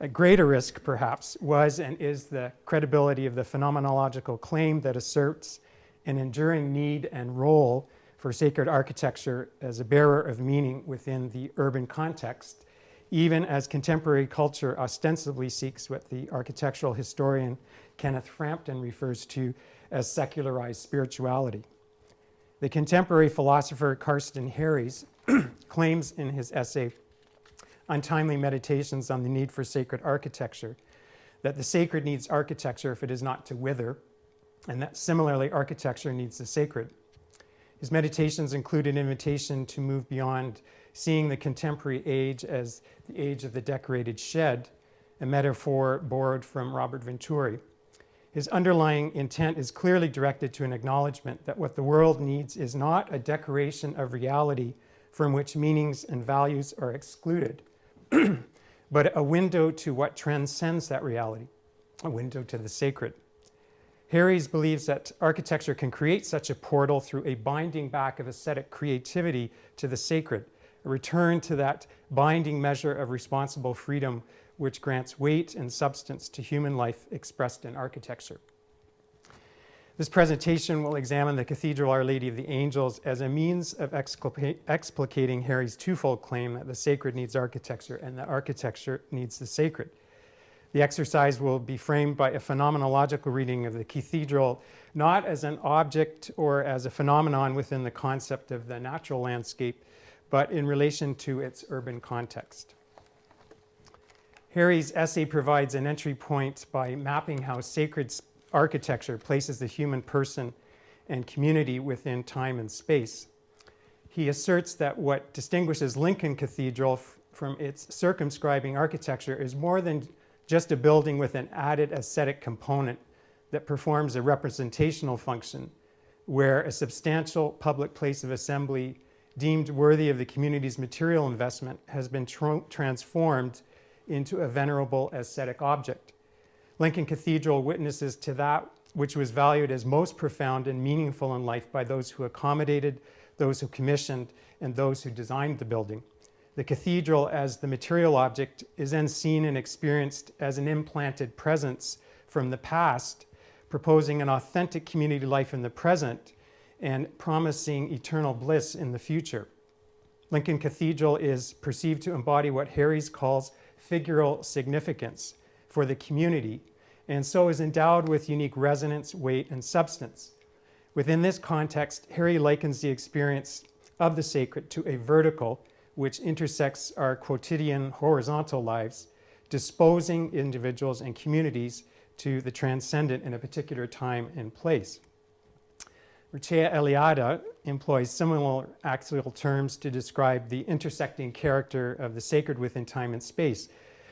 A greater risk, perhaps, was and is the credibility of the phenomenological claim that asserts an enduring need and role for sacred architecture as a bearer of meaning within the urban context, even as contemporary culture ostensibly seeks what the architectural historian Kenneth Frampton refers to as secularized spirituality. The contemporary philosopher Carsten Harries claims in his essay, Untimely Meditations on the Need for Sacred Architecture, that the sacred needs architecture if it is not to wither, and that similarly architecture needs the sacred. His meditations include an invitation to move beyond seeing the contemporary age as the age of the decorated shed, a metaphor borrowed from Robert Venturi. His underlying intent is clearly directed to an acknowledgement that what the world needs is not a decoration of reality from which meanings and values are excluded, but a window to what transcends that reality, a window to the sacred. Harries believes that architecture can create such a portal through a binding back of aesthetic creativity to the sacred, a return to that binding measure of responsible freedom which grants weight and substance to human life expressed in architecture. This presentation will examine the Cathedral Our Lady of the Angels as a means of explicating Harry's twofold claim that the sacred needs architecture and that architecture needs the sacred. The exercise will be framed by a phenomenological reading of the cathedral, not as an object or as a phenomenon within the concept of the natural landscape, but in relation to its urban context. Harry's essay provides an entry point by mapping how sacred architecture places the human person and community within time and space. He asserts that what distinguishes Lincoln Cathedral from its circumscribing architecture is more than just a building with an added aesthetic component that performs a representational function, where a substantial public place of assembly deemed worthy of the community's material investment has been transformed into a venerable aesthetic object. Lincoln Cathedral witnesses to that which was valued as most profound and meaningful in life by those who accommodated, those who commissioned, and those who designed the building. The cathedral, as the material object, is then seen and experienced as an implanted presence from the past, proposing an authentic community life in the present and promising eternal bliss in the future. Lincoln Cathedral is perceived to embody what Harries calls figural significance for the community, and so is endowed with unique resonance, weight, and substance. Within this context, Harry likens the experience of the sacred to a vertical which intersects our quotidian horizontal lives, disposing individuals and communities to the transcendent in a particular time and place. Mircea Eliade employs similar axial terms to describe the intersecting character of the sacred within time and space.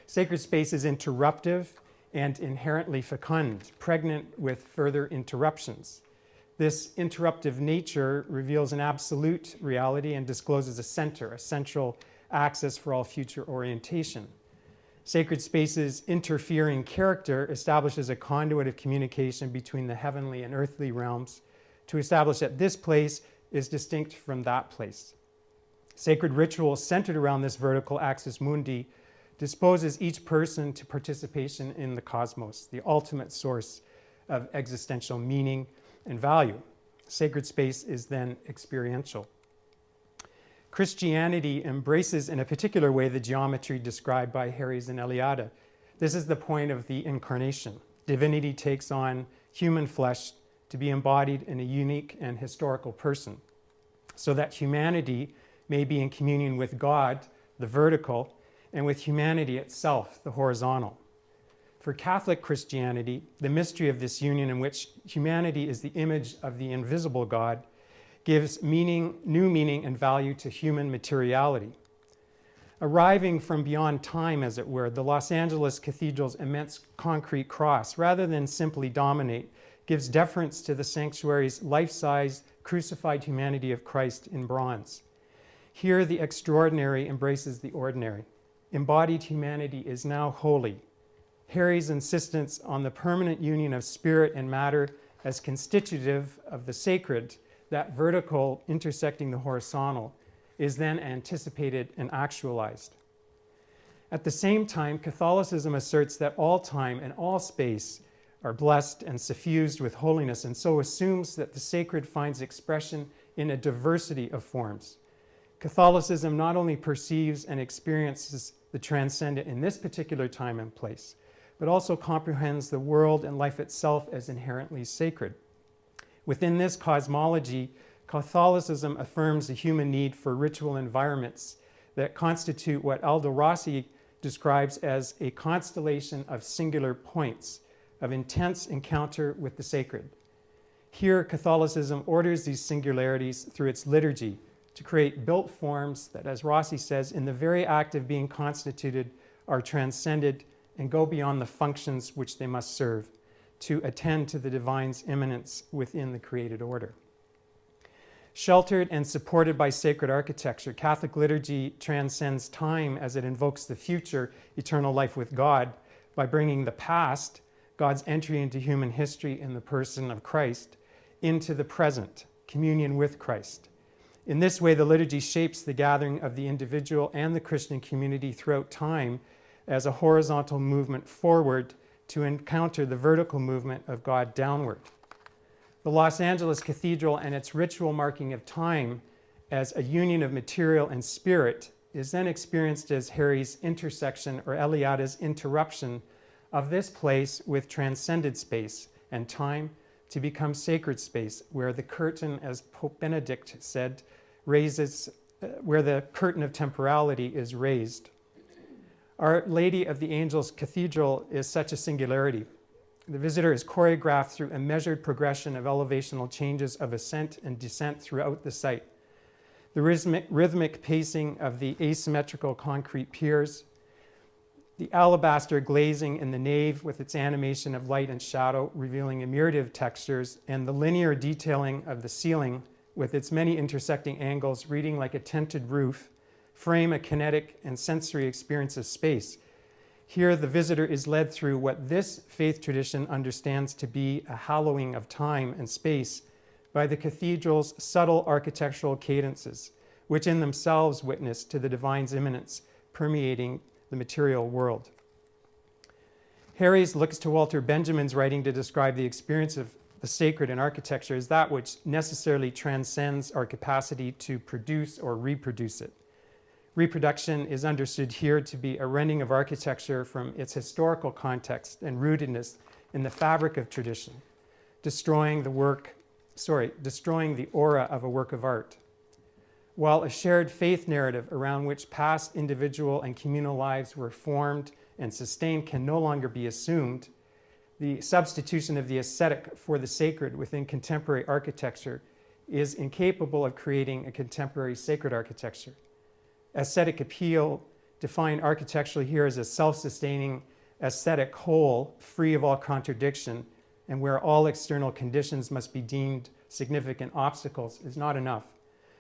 Sacred space is interruptive and inherently fecund, pregnant with further interruptions. This interruptive nature reveals an absolute reality and discloses a center, a central axis for all future orientation. Sacred space's interfering character establishes a conduit of communication between the heavenly and earthly realms to establish that this place is distinct from that place. Sacred ritual centered around this vertical axis mundi disposes each person to participation in the cosmos, the ultimate source of existential meaning and value. Sacred space is then experiential. Christianity embraces in a particular way the geometry described by Harries and Eliade. This is the point of the incarnation. Divinity takes on human flesh to be embodied in a unique and historical person, so that humanity may be in communion with God, the vertical, and with humanity itself, the horizontal. For Catholic Christianity, the mystery of this union in which humanity is the image of the invisible God gives meaning, new meaning and value to human materiality. Arriving from beyond time, as it were, the Los Angeles Cathedral's immense concrete cross, rather than simply dominate, gives deference to the sanctuary's life-size crucified humanity of Christ in bronze. Here, the extraordinary embraces the ordinary. Embodied humanity is now holy. Harry's insistence on the permanent union of spirit and matter as constitutive of the sacred, that vertical intersecting the horizontal, is then anticipated and actualized. At the same time, Catholicism asserts that all time and all space are blessed and suffused with holiness, and so assumes that the sacred finds expression in a diversity of forms. Catholicism not only perceives and experiences the transcendent in this particular time and place, but also comprehends the world and life itself as inherently sacred. Within this cosmology, Catholicism affirms the human need for ritual environments that constitute what Aldo Rossi describes as a constellation of singular points of intense encounter with the sacred. Here, Catholicism orders these singularities through its liturgy to create built forms that, as Rossi says, in the very act of being constituted, are transcended and go beyond the functions which they must serve, to attend to the divine's immanence within the created order. Sheltered and supported by sacred architecture, Catholic liturgy transcends time as it invokes the future eternal life with God by bringing the past, God's entry into human history in the person of Christ, into the present, communion with Christ. In this way, the liturgy shapes the gathering of the individual and the Christian community throughout time as a horizontal movement forward to encounter the vertical movement of God downward. The Los Angeles Cathedral and its ritual marking of time as a union of material and spirit is then experienced as Harry's intersection or Eliade's interruption of this place with transcended space and time to become sacred space, where the curtain, as Pope Benedict said, where the curtain of temporality is raised. Our Lady of the Angels Cathedral is such a singularity. The visitor is choreographed through a measured progression of elevational changes of ascent and descent throughout the site. The rhythmic pacing of the asymmetrical concrete piers, the alabaster glazing in the nave with its animation of light and shadow revealing a myriad of textures, and the linear detailing of the ceiling with its many intersecting angles reading like a tented roof, frame a kinetic and sensory experience of space. Here, the visitor is led through what this faith tradition understands to be a hallowing of time and space by the cathedral's subtle architectural cadences, which in themselves witness to the divine's immanence permeating the material world. Harries looks to Walter Benjamin's writing to describe the experience of the sacred in architecture as that which necessarily transcends our capacity to produce or reproduce it. Reproduction is understood here to be a rending of architecture from its historical context and rootedness in the fabric of tradition, destroying the aura of a work of art. While a shared faith narrative around which past individual and communal lives were formed and sustained can no longer be assumed, the substitution of the aesthetic for the sacred within contemporary architecture is incapable of creating a contemporary sacred architecture. Aesthetic appeal, defined architecturally here as a self-sustaining aesthetic whole, free of all contradiction, and where all external conditions must be deemed significant obstacles, is not enough.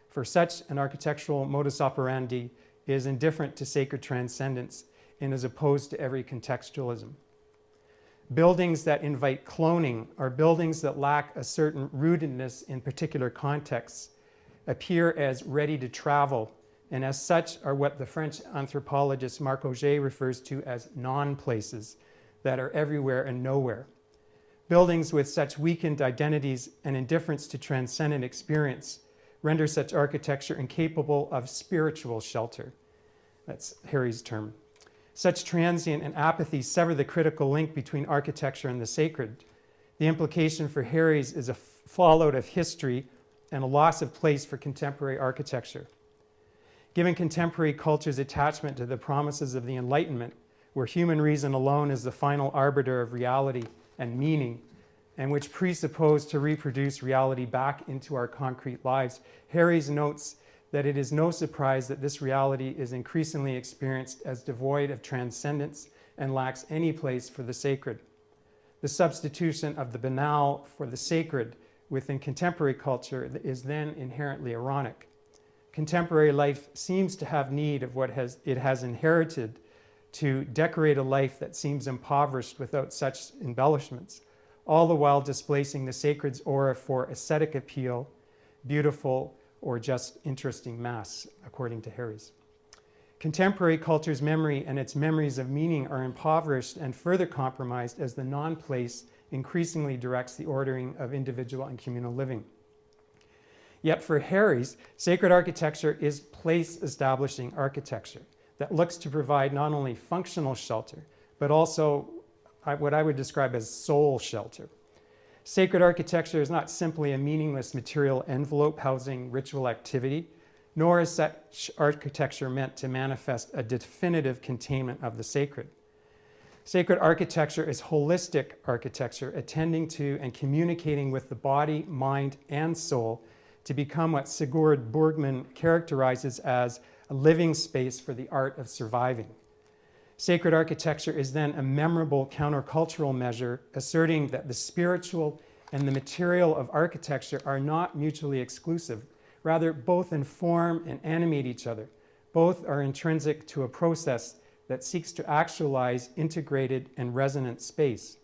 For such an architectural modus operandi is indifferent to sacred transcendence and is opposed to every contextualism. Buildings that invite cloning are buildings that lack a certain rootedness in particular contexts, appear as ready to travel, and as such are what the French anthropologist Marc Auger refers to as non-places that are everywhere and nowhere. Buildings with such weakened identities and indifference to transcendent experience render such architecture incapable of spiritual shelter. That's Harry's term. Such transient and apathy sever the critical link between architecture and the sacred. The implication for Harry's is a fallout of history and a loss of place for contemporary architecture. Given contemporary culture's attachment to the promises of the Enlightenment, where human reason alone is the final arbiter of reality and meaning, and which presuppose to reproduce reality back into our concrete lives, Harries notes that it is no surprise that this reality is increasingly experienced as devoid of transcendence and lacks any place for the sacred. The substitution of the banal for the sacred within contemporary culture is then inherently ironic. Contemporary life seems to have need of what it has inherited to decorate a life that seems impoverished without such embellishments, all the while displacing the sacred's aura for aesthetic appeal, beautiful, or just interesting mass, according to Harries. Contemporary culture's memory and its memories of meaning are impoverished and further compromised as the non-place increasingly directs the ordering of individual and communal living. Yet for Harries, sacred architecture is place-establishing architecture that looks to provide not only functional shelter, but also what I would describe as soul shelter. Sacred architecture is not simply a meaningless material envelope housing ritual activity, nor is such architecture meant to manifest a definitive containment of the sacred. Sacred architecture is holistic architecture, attending to and communicating with the body, mind, and soul to become what Sigurd Bergman characterizes as a living space for the art of surviving. Sacred architecture is then a memorable countercultural measure, asserting that the spiritual and the material of architecture are not mutually exclusive. Rather, both inform and animate each other. Both are intrinsic to a process that seeks to actualize integrated and resonant space.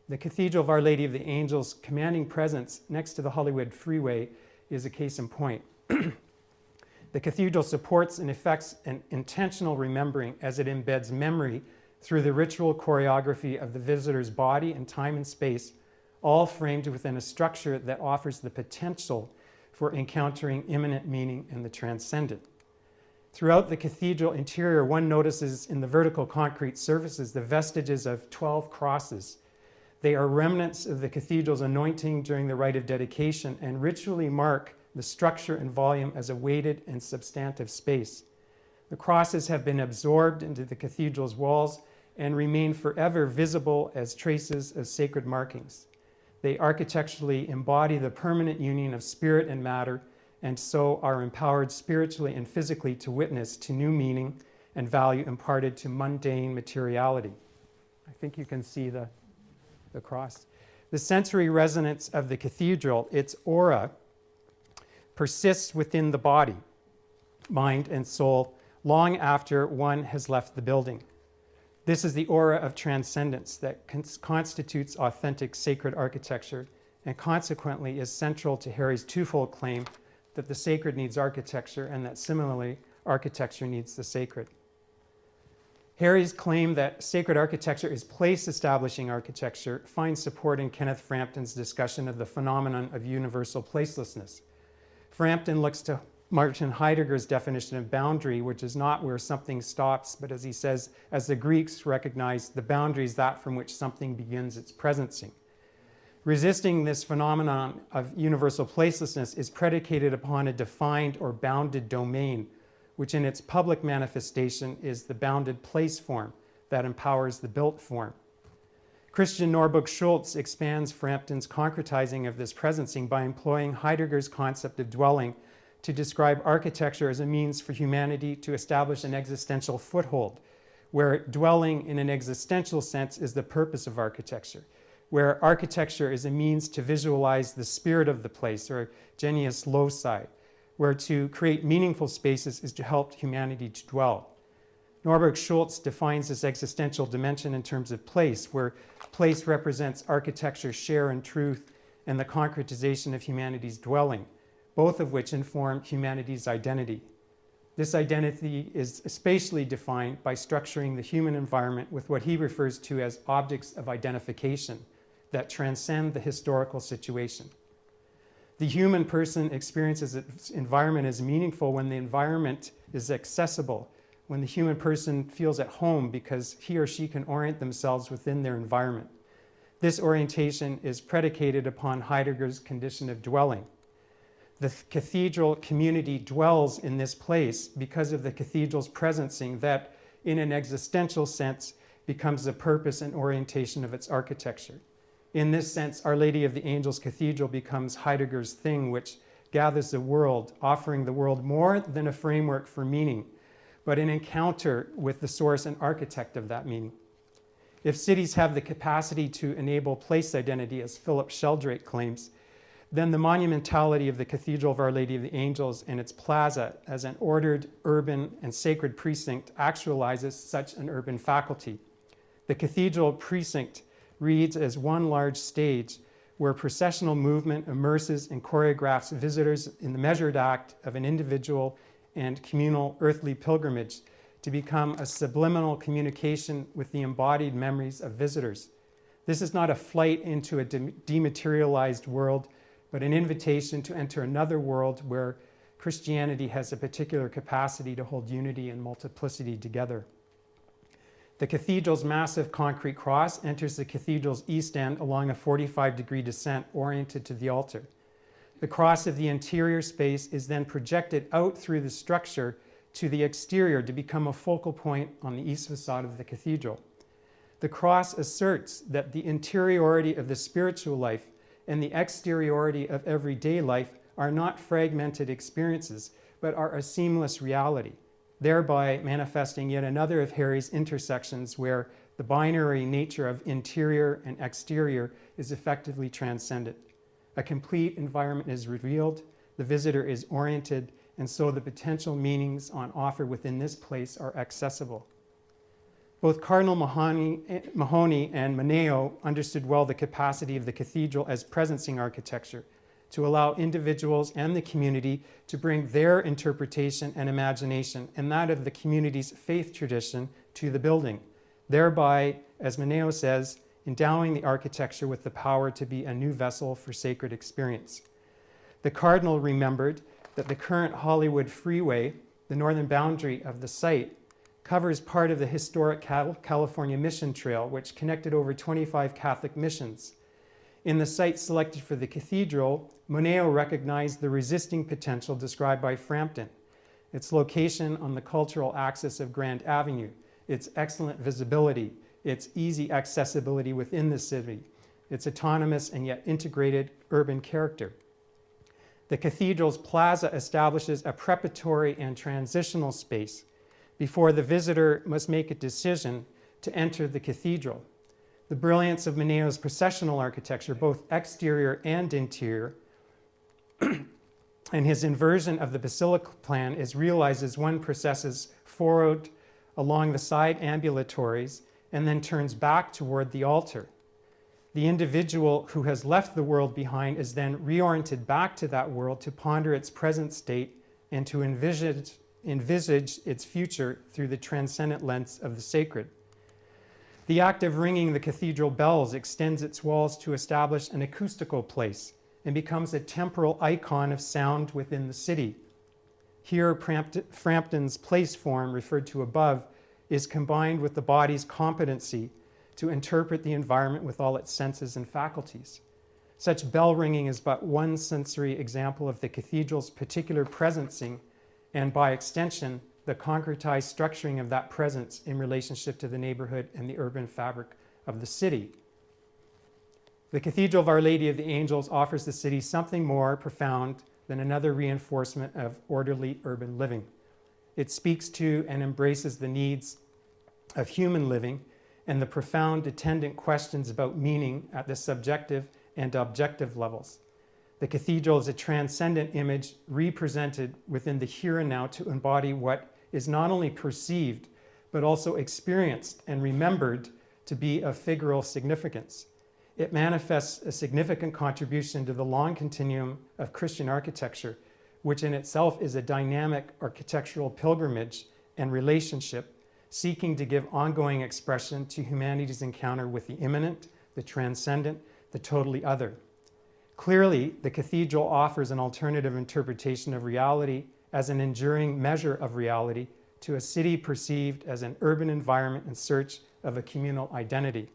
The Cathedral of Our Lady of the Angels' commanding presence next to the Hollywood freeway is a case in point. The cathedral supports and effects an intentional remembering as it embeds memory through the ritual choreography of the visitor's body and time and space, all framed within a structure that offers the potential for encountering immanent meaning and the transcendent. Throughout the cathedral interior, one notices in the vertical concrete surfaces the vestiges of 12 crosses. They are remnants of the cathedral's anointing during the rite of dedication and ritually mark the structure and volume as a weighted and substantive space. The crosses have been absorbed into the cathedral's walls and remain forever visible as traces of sacred markings. They architecturally embody the permanent union of spirit and matter, and so are empowered spiritually and physically to witness to new meaning and value imparted to mundane materiality. I think you can see the cross. The sensory resonance of the cathedral, its aura, persists within the body, mind, and soul long after one has left the building. This is the aura of transcendence that constitutes authentic sacred architecture, and consequently is central to Harry's twofold claim that the sacred needs architecture and that similarly architecture needs the sacred. Harry's claim that sacred architecture is place-establishing architecture finds support in Kenneth Frampton's discussion of the phenomenon of universal placelessness. Frampton looks to Martin Heidegger's definition of boundary, which is not where something stops, but as he says, as the Greeks recognized, the boundary is that from which something begins its presencing. Resisting this phenomenon of universal placelessness is predicated upon a defined or bounded domain, which in its public manifestation is the bounded place form that empowers the built form. Christian Norbuck Schultz expands Frampton's concretizing of this presencing by employing Heidegger's concept of dwelling to describe architecture as a means for humanity to establish an existential foothold, where dwelling in an existential sense is the purpose of architecture, where architecture is a means to visualize the spirit of the place, or genius loci, where to create meaningful spaces is to help humanity to dwell. Norberg Schultz defines this existential dimension in terms of place, where place represents architecture's share in truth and the concretization of humanity's dwelling, both of which inform humanity's identity. This identity is spatially defined by structuring the human environment with what he refers to as objects of identification that transcend the historical situation. The human person experiences its environment as meaningful when the environment is accessible, when the human person feels at home because he or she can orient themselves within their environment. This orientation is predicated upon Heidegger's condition of dwelling. The cathedral community dwells in this place because of the cathedral's presencing that, in an existential sense, becomes the purpose and orientation of its architecture. In this sense, Our Lady of the Angels Cathedral becomes Heidegger's thing, which gathers the world, offering the world more than a framework for meaning, but an encounter with the source and architect of that meaning. If cities have the capacity to enable place identity, as Philip Sheldrake claims, then the monumentality of the Cathedral of Our Lady of the Angels and its plaza as an ordered, urban, and sacred precinct actualizes such an urban faculty. The cathedral precinct reads as one large stage where processional movement immerses and choreographs visitors in the measured act of an individual and communal earthly pilgrimage to become a subliminal communication with the embodied memories of visitors. This is not a flight into a dematerialized world, but an invitation to enter another world where Christianity has a particular capacity to hold unity and multiplicity together. The cathedral's massive concrete cross enters the cathedral's east end along a 45-degree descent oriented to the altar. The cross of the interior space is then projected out through the structure to the exterior to become a focal point on the east facade of the cathedral. The cross asserts that the interiority of the spiritual life and the exteriority of everyday life are not fragmented experiences, but are a seamless reality, thereby manifesting yet another of Harry's intersections where the binary nature of interior and exterior is effectively transcended. A complete environment is revealed, the visitor is oriented, and so the potential meanings on offer within this place are accessible. Both Cardinal Mahoney and Mineo understood well the capacity of the cathedral as presencing architecture to allow individuals and the community to bring their interpretation and imagination and that of the community's faith tradition to the building, thereby, as Mineo says, endowing the architecture with the power to be a new vessel for sacred experience. The Cardinal remembered that the current Hollywood freeway, the northern boundary of the site, covers part of the historic California Mission Trail, which connected over 25 Catholic missions. In the site selected for the cathedral, Mineo recognized the resisting potential described by Frampton, its location on the cultural axis of Grand Avenue, its excellent visibility, its easy accessibility within the city, its autonomous and yet integrated urban character. The cathedral's plaza establishes a preparatory and transitional space before the visitor must make a decision to enter the cathedral. The brilliance of Mineo's processional architecture, both exterior and interior, and his inversion of the basilica plan is realized as one processes forward along the side ambulatories and then turns back toward the altar. The individual who has left the world behind is then reoriented back to that world to ponder its present state and to envisage its future through the transcendent lens of the sacred. The act of ringing the cathedral bells extends its walls to establish an acoustical place and becomes a temporal icon of sound within the city. Here, Frampton's place form, referred to above, is combined with the body's competency to interpret the environment with all its senses and faculties. Such bell ringing is but one sensory example of the cathedral's particular presencing, and by extension, the concretized structuring of that presence in relationship to the neighborhood and the urban fabric of the city. The Cathedral of Our Lady of the Angels offers the city something more profound than another reinforcement of orderly urban living. It speaks to and embraces the needs of human living and the profound attendant questions about meaning at the subjective and objective levels. The cathedral is a transcendent image represented within the here and now to embody what is not only perceived, but also experienced and remembered to be of figural significance. It manifests a significant contribution to the long continuum of Christian architecture, which in itself is a dynamic architectural pilgrimage and relationship, seeking to give ongoing expression to humanity's encounter with the immanent, the transcendent, the totally other. Clearly, the cathedral offers an alternative interpretation of reality as an enduring measure of reality to a city perceived as an urban environment in search of a communal identity.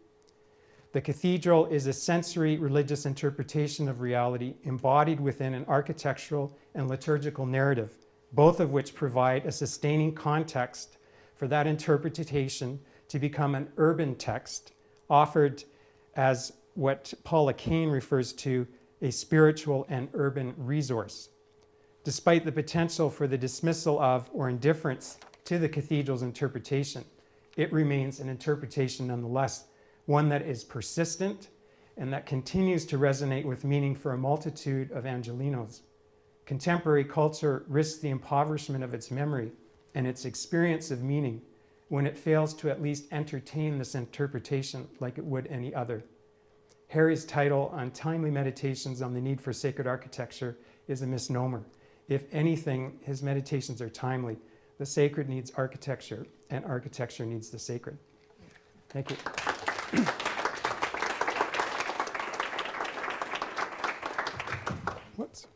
The cathedral is a sensory religious interpretation of reality embodied within an architectural and liturgical narrative, both of which provide a sustaining context for that interpretation to become an urban text offered as what Paula Kane refers to a spiritual and urban resource. Despite the potential for the dismissal of or indifference to the cathedral's interpretation, it remains an interpretation nonetheless, one that is persistent and that continues to resonate with meaning for a multitude of Angelenos. Contemporary culture risks the impoverishment of its memory and its experience of meaning when it fails to at least entertain this interpretation like it would any other. Harry's title on timely meditations on the need for sacred architecture is a misnomer. If anything, his meditations are timely. The sacred needs architecture, and architecture needs the sacred. Thank you. Whoops.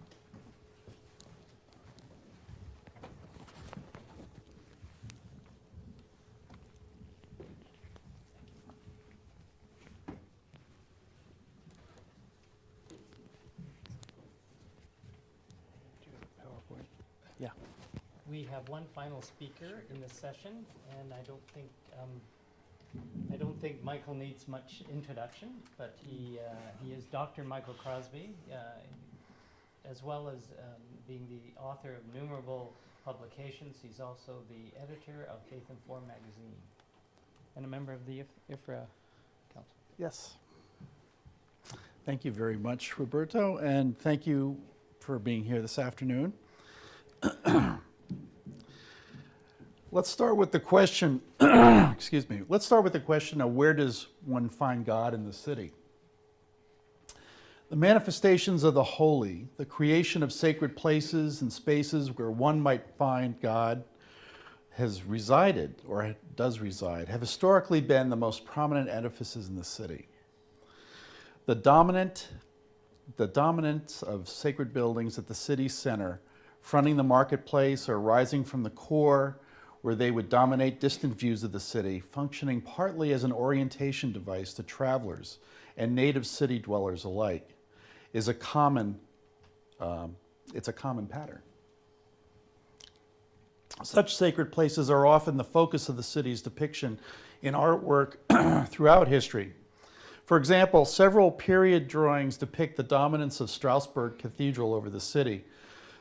Yeah. We have one final speaker in this session, and I don't think Michael needs much introduction, but he is Dr. Michael Crosby, as well as being the author of numerable publications. He's also the editor of Faith Informed magazine and a member of the IFRA Council. Yes. Thank you very much, Roberto, and thank you for being here this afternoon. Let's start with the question, excuse me, let's start with the question of where does one find God in the city? The manifestations of the holy, the creation of sacred places and spaces where one might find God has resided, or does reside, have historically been the most prominent edifices in the city. The dominance of sacred buildings at the city center, fronting the marketplace or rising from the core, where they would dominate distant views of the city, functioning partly as an orientation device to travelers and native city dwellers alike, is a common pattern. Such sacred places are often the focus of the city's depiction in artwork throughout history. For example, several period drawings depict the dominance of Strasbourg Cathedral over the city,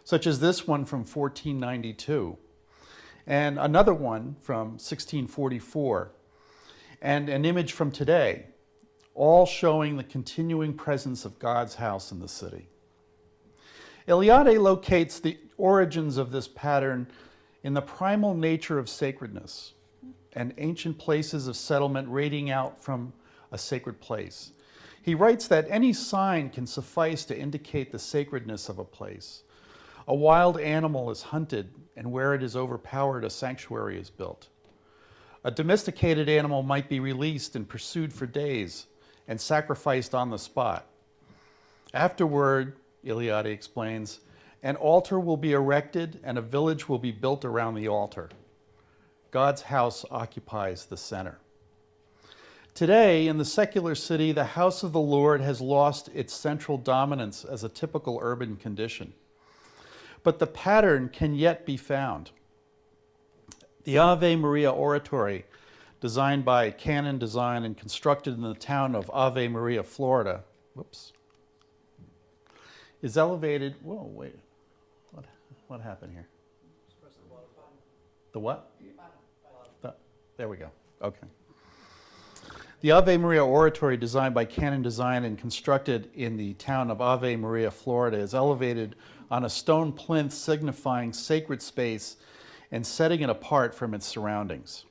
such as this one from 1492. And another one from 1644, and an image from today, all showing the continuing presence of God's house in the city. Eliade locates the origins of this pattern in the primal nature of sacredness and ancient places of settlement radiating out from a sacred place. He writes that any sign can suffice to indicate the sacredness of a place. A wild animal is hunted, and where it is overpowered, a sanctuary is built. A domesticated animal might be released and pursued for days and sacrificed on the spot. Afterward, Eliade explains, an altar will be erected and a village will be built around the altar. God's house occupies the center. Today, in the secular city, the house of the Lord has lost its central dominance as a typical urban condition. But the pattern can yet be found. The Ave Maria Oratory, designed by Canon Design and constructed in the town of Ave Maria, Florida, is elevated. Whoa, wait. What happened here? The what? There we go. Okay. The Ave Maria Oratory, designed by Canon Design and constructed in the town of Ave Maria, Florida, is elevated on a stone plinth signifying sacred space and setting it apart from its surroundings.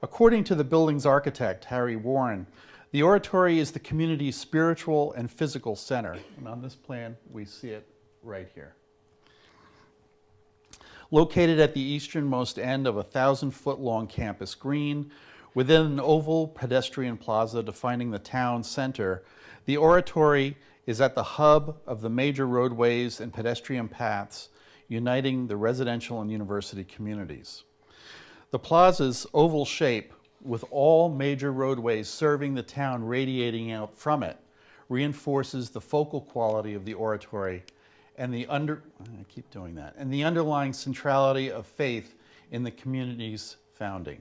According to the building's architect, Harry Warren, the oratory is the community's spiritual and physical center. And on this plan, we see it right here. Located at the easternmost end of a 1,000-foot-long campus green, within an oval pedestrian plaza defining the town center, the oratory is at the hub of the major roadways and pedestrian paths uniting the residential and university communities. The plaza's oval shape, with all major roadways serving the town radiating out from it, reinforces the focal quality of the oratory and the underlying centrality of faith in the community's founding.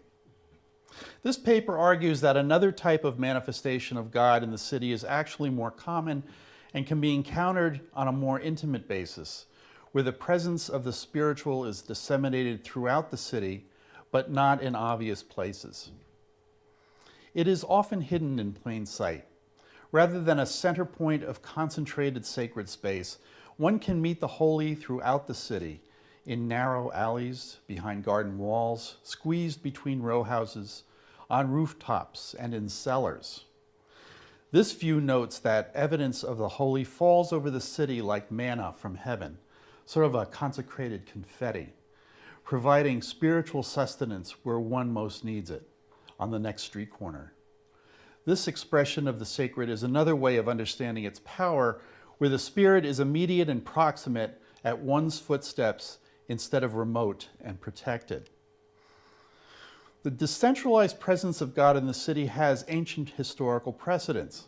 This paper argues that another type of manifestation of God in the city is actually more common and can be encountered on a more intimate basis, where the presence of the spiritual is disseminated throughout the city, but not in obvious places. It is often hidden in plain sight. Rather than a center point of concentrated sacred space, one can meet the holy throughout the city, in narrow alleys, behind garden walls, squeezed between row houses, on rooftops, and in cellars. This view notes that evidence of the holy falls over the city like manna from heaven, sort of a consecrated confetti, providing spiritual sustenance where one most needs it, on the next street corner. This expression of the sacred is another way of understanding its power, where the Spirit is immediate and proximate at one's footsteps instead of remote and protected. The decentralized presence of God in the city has ancient historical precedents.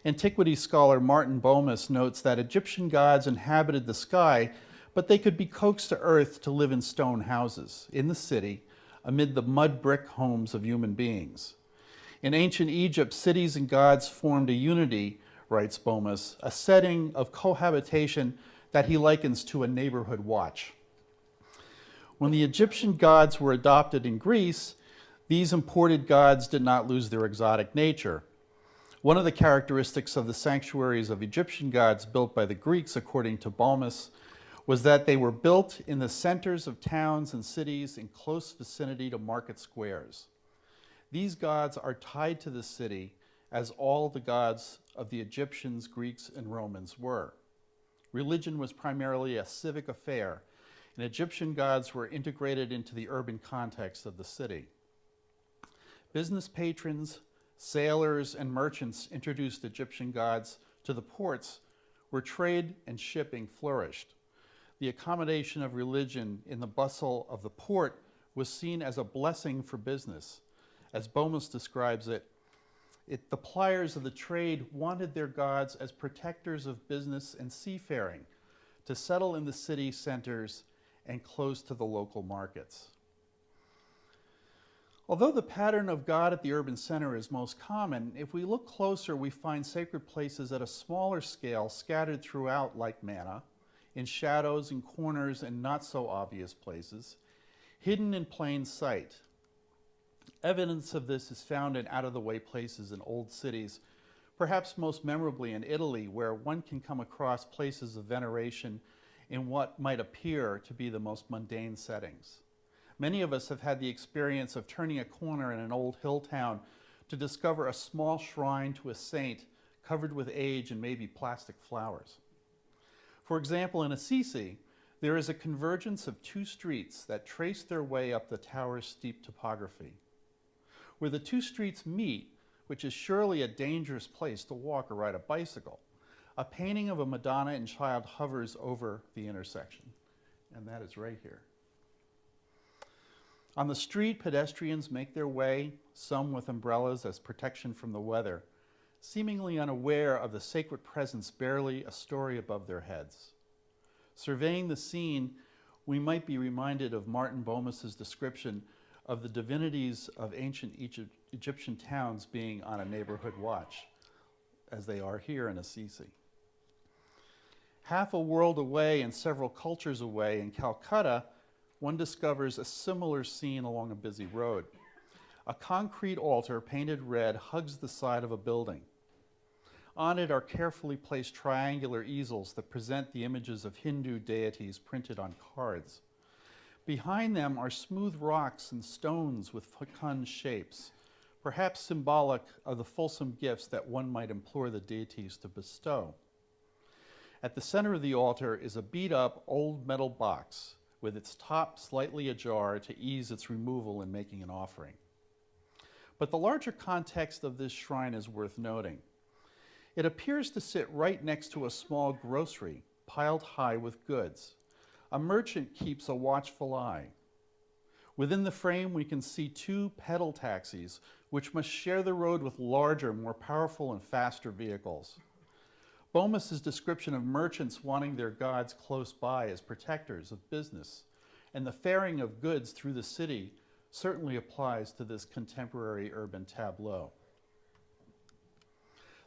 Antiquities scholar Martin Bomis notes that Egyptian gods inhabited the sky, but they could be coaxed to earth to live in stone houses in the city amid the mud brick homes of human beings. In ancient Egypt, cities and gods formed a unity, writes Bomis, a setting of cohabitation that he likens to a neighborhood watch. When the Egyptian gods were adopted in Greece, these imported gods did not lose their exotic nature. One of the characteristics of the sanctuaries of Egyptian gods built by the Greeks, according to Bomis, was that they were built in the centers of towns and cities in close vicinity to market squares. These gods are tied to the city as all the gods of the Egyptians, Greeks, and Romans were. Religion was primarily a civic affair, and Egyptian gods were integrated into the urban context of the city. Business patrons, sailors, and merchants introduced Egyptian gods to the ports where trade and shipping flourished. The accommodation of religion in the bustle of the port was seen as a blessing for business. As Bomis describes it, the pliers of the trade wanted their gods as protectors of business and seafaring, to settle in the city centers and close to the local markets. Although the pattern of God at the urban center is most common, if we look closer, we find sacred places at a smaller scale scattered throughout like manna, in shadows and corners and not so obvious places, hidden in plain sight. Evidence of this is found in out-of-the-way places in old cities, perhaps most memorably in Italy, where one can come across places of veneration in what might appear to be the most mundane settings. Many of us have had the experience of turning a corner in an old hill town to discover a small shrine to a saint covered with age and maybe plastic flowers. For example, in Assisi, there is a convergence of two streets that trace their way up the tower's steep topography. Where the two streets meet, which is surely a dangerous place to walk or ride a bicycle, a painting of a Madonna and Child hovers over the intersection, and that is right here. On the street, pedestrians make their way, some with umbrellas as protection from the weather, seemingly unaware of the sacred presence barely a story above their heads. Surveying the scene, we might be reminded of Martin Bomas's description of the divinities of ancient Egyptian towns being on a neighborhood watch, as they are here in Assisi. Half a world away and several cultures away in Calcutta, one discovers a similar scene along a busy road. A concrete altar painted red hugs the side of a building. On it are carefully placed triangular easels that present the images of Hindu deities printed on cards. Behind them are smooth rocks and stones with fecund shapes, perhaps symbolic of the fulsome gifts that one might implore the deities to bestow. At the center of the altar is a beat-up old metal box with its top slightly ajar to ease its removal in making an offering. But the larger context of this shrine is worth noting. It appears to sit right next to a small grocery piled high with goods. A merchant keeps a watchful eye. Within the frame, we can see two pedal taxis, which must share the road with larger, more powerful, and faster vehicles. Bomas's description of merchants wanting their gods close by as protectors of business and the ferrying of goods through the city certainly applies to this contemporary urban tableau.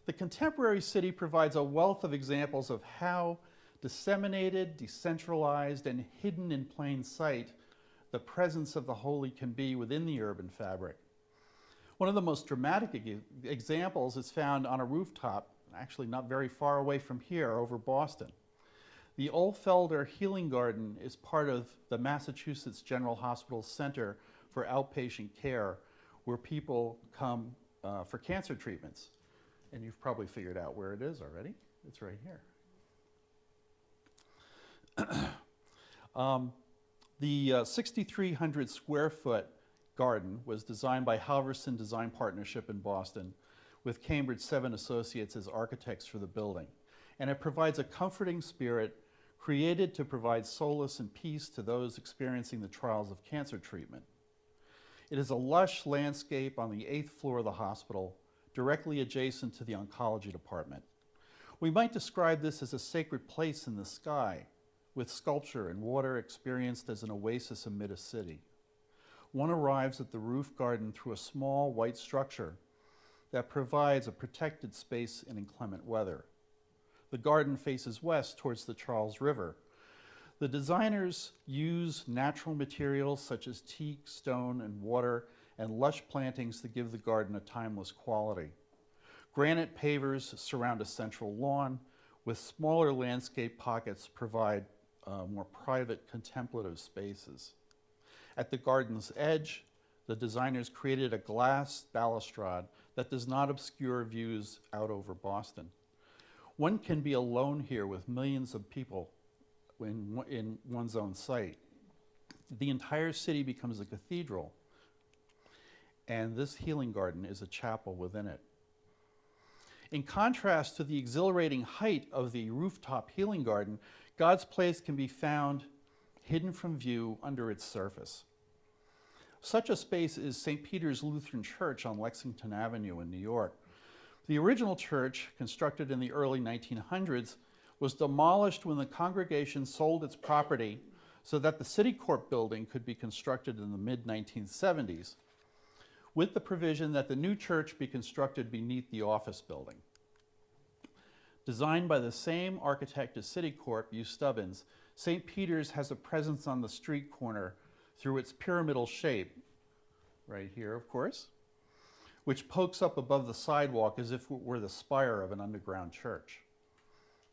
The contemporary city provides a wealth of examples of how disseminated, decentralized, and hidden in plain sight the presence of the holy can be within the urban fabric. One of the most dramatic examples is found on a rooftop, actually not very far away from here, over Boston. The Ulfelder Healing Garden is part of the Massachusetts General Hospital Center for Outpatient Care, where people come for cancer treatments. And you've probably figured out where it is already. It's right here. The 6,300 square foot garden was designed by Halverson Design Partnership in Boston, with Cambridge 7 Associates as architects for the building. And it provides a comforting spirit created to provide solace and peace to those experiencing the trials of cancer treatment. It is a lush landscape on the 8th floor of the hospital, directly adjacent to the oncology department. We might describe this as a sacred place in the sky, with sculpture and water experienced as an oasis amid a city. One arrives at the roof garden through a small white structure that provides a protected space in inclement weather. The garden faces west towards the Charles River. The designers use natural materials such as teak, stone, and water, and lush plantings to give the garden a timeless quality. Granite pavers surround a central lawn, with smaller landscape pockets provide more private contemplative spaces. At the garden's edge, the designers created a glass balustrade that does not obscure views out over Boston. One can be alone here with millions of people in one's own site. The entire city becomes a cathedral, and this healing garden is a chapel within it. In contrast to the exhilarating height of the rooftop healing garden, God's place can be found hidden from view under its surface. Such a space is St. Peter's Lutheran Church on Lexington Avenue in New York. The original church, constructed in the early 1900s, was demolished when the congregation sold its property so that the Citicorp building could be constructed in the mid-1970s, with the provision that the new church be constructed beneath the office building. Designed by the same architect as Citicorp, Hugh Stubbins, St. Peter's has a presence on the street corner through its pyramidal shape, right here, of course, which pokes up above the sidewalk as if it were the spire of an underground church.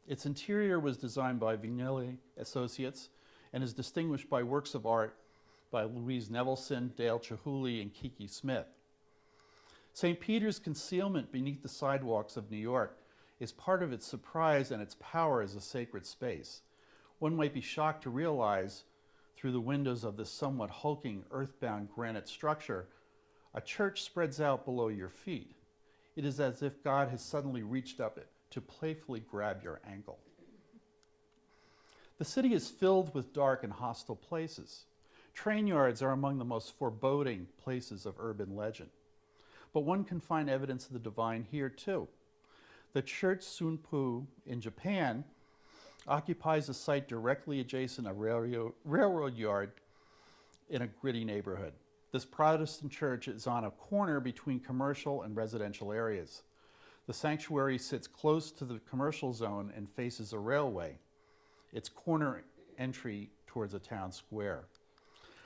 Its interior was designed by Vignelli Associates and is distinguished by works of art by Louise Nevelson, Dale Chihuly, and Kiki Smith. St. Peter's concealment beneath the sidewalks of New York is part of its surprise and its power as a sacred space. One might be shocked to realize, through the windows of this somewhat hulking, earthbound granite structure, a church spreads out below your feet. It is as if God has suddenly reached up to playfully grab your ankle. The city is filled with dark and hostile places. Train yards are among the most foreboding places of urban legend. But one can find evidence of the divine here too. The church Sunpu in Japan occupies a site directly adjacent a railroad yard in a gritty neighborhood. This Protestant church is on a corner between commercial and residential areas. The sanctuary sits close to the commercial zone and faces a railway, its corner entry towards a town square.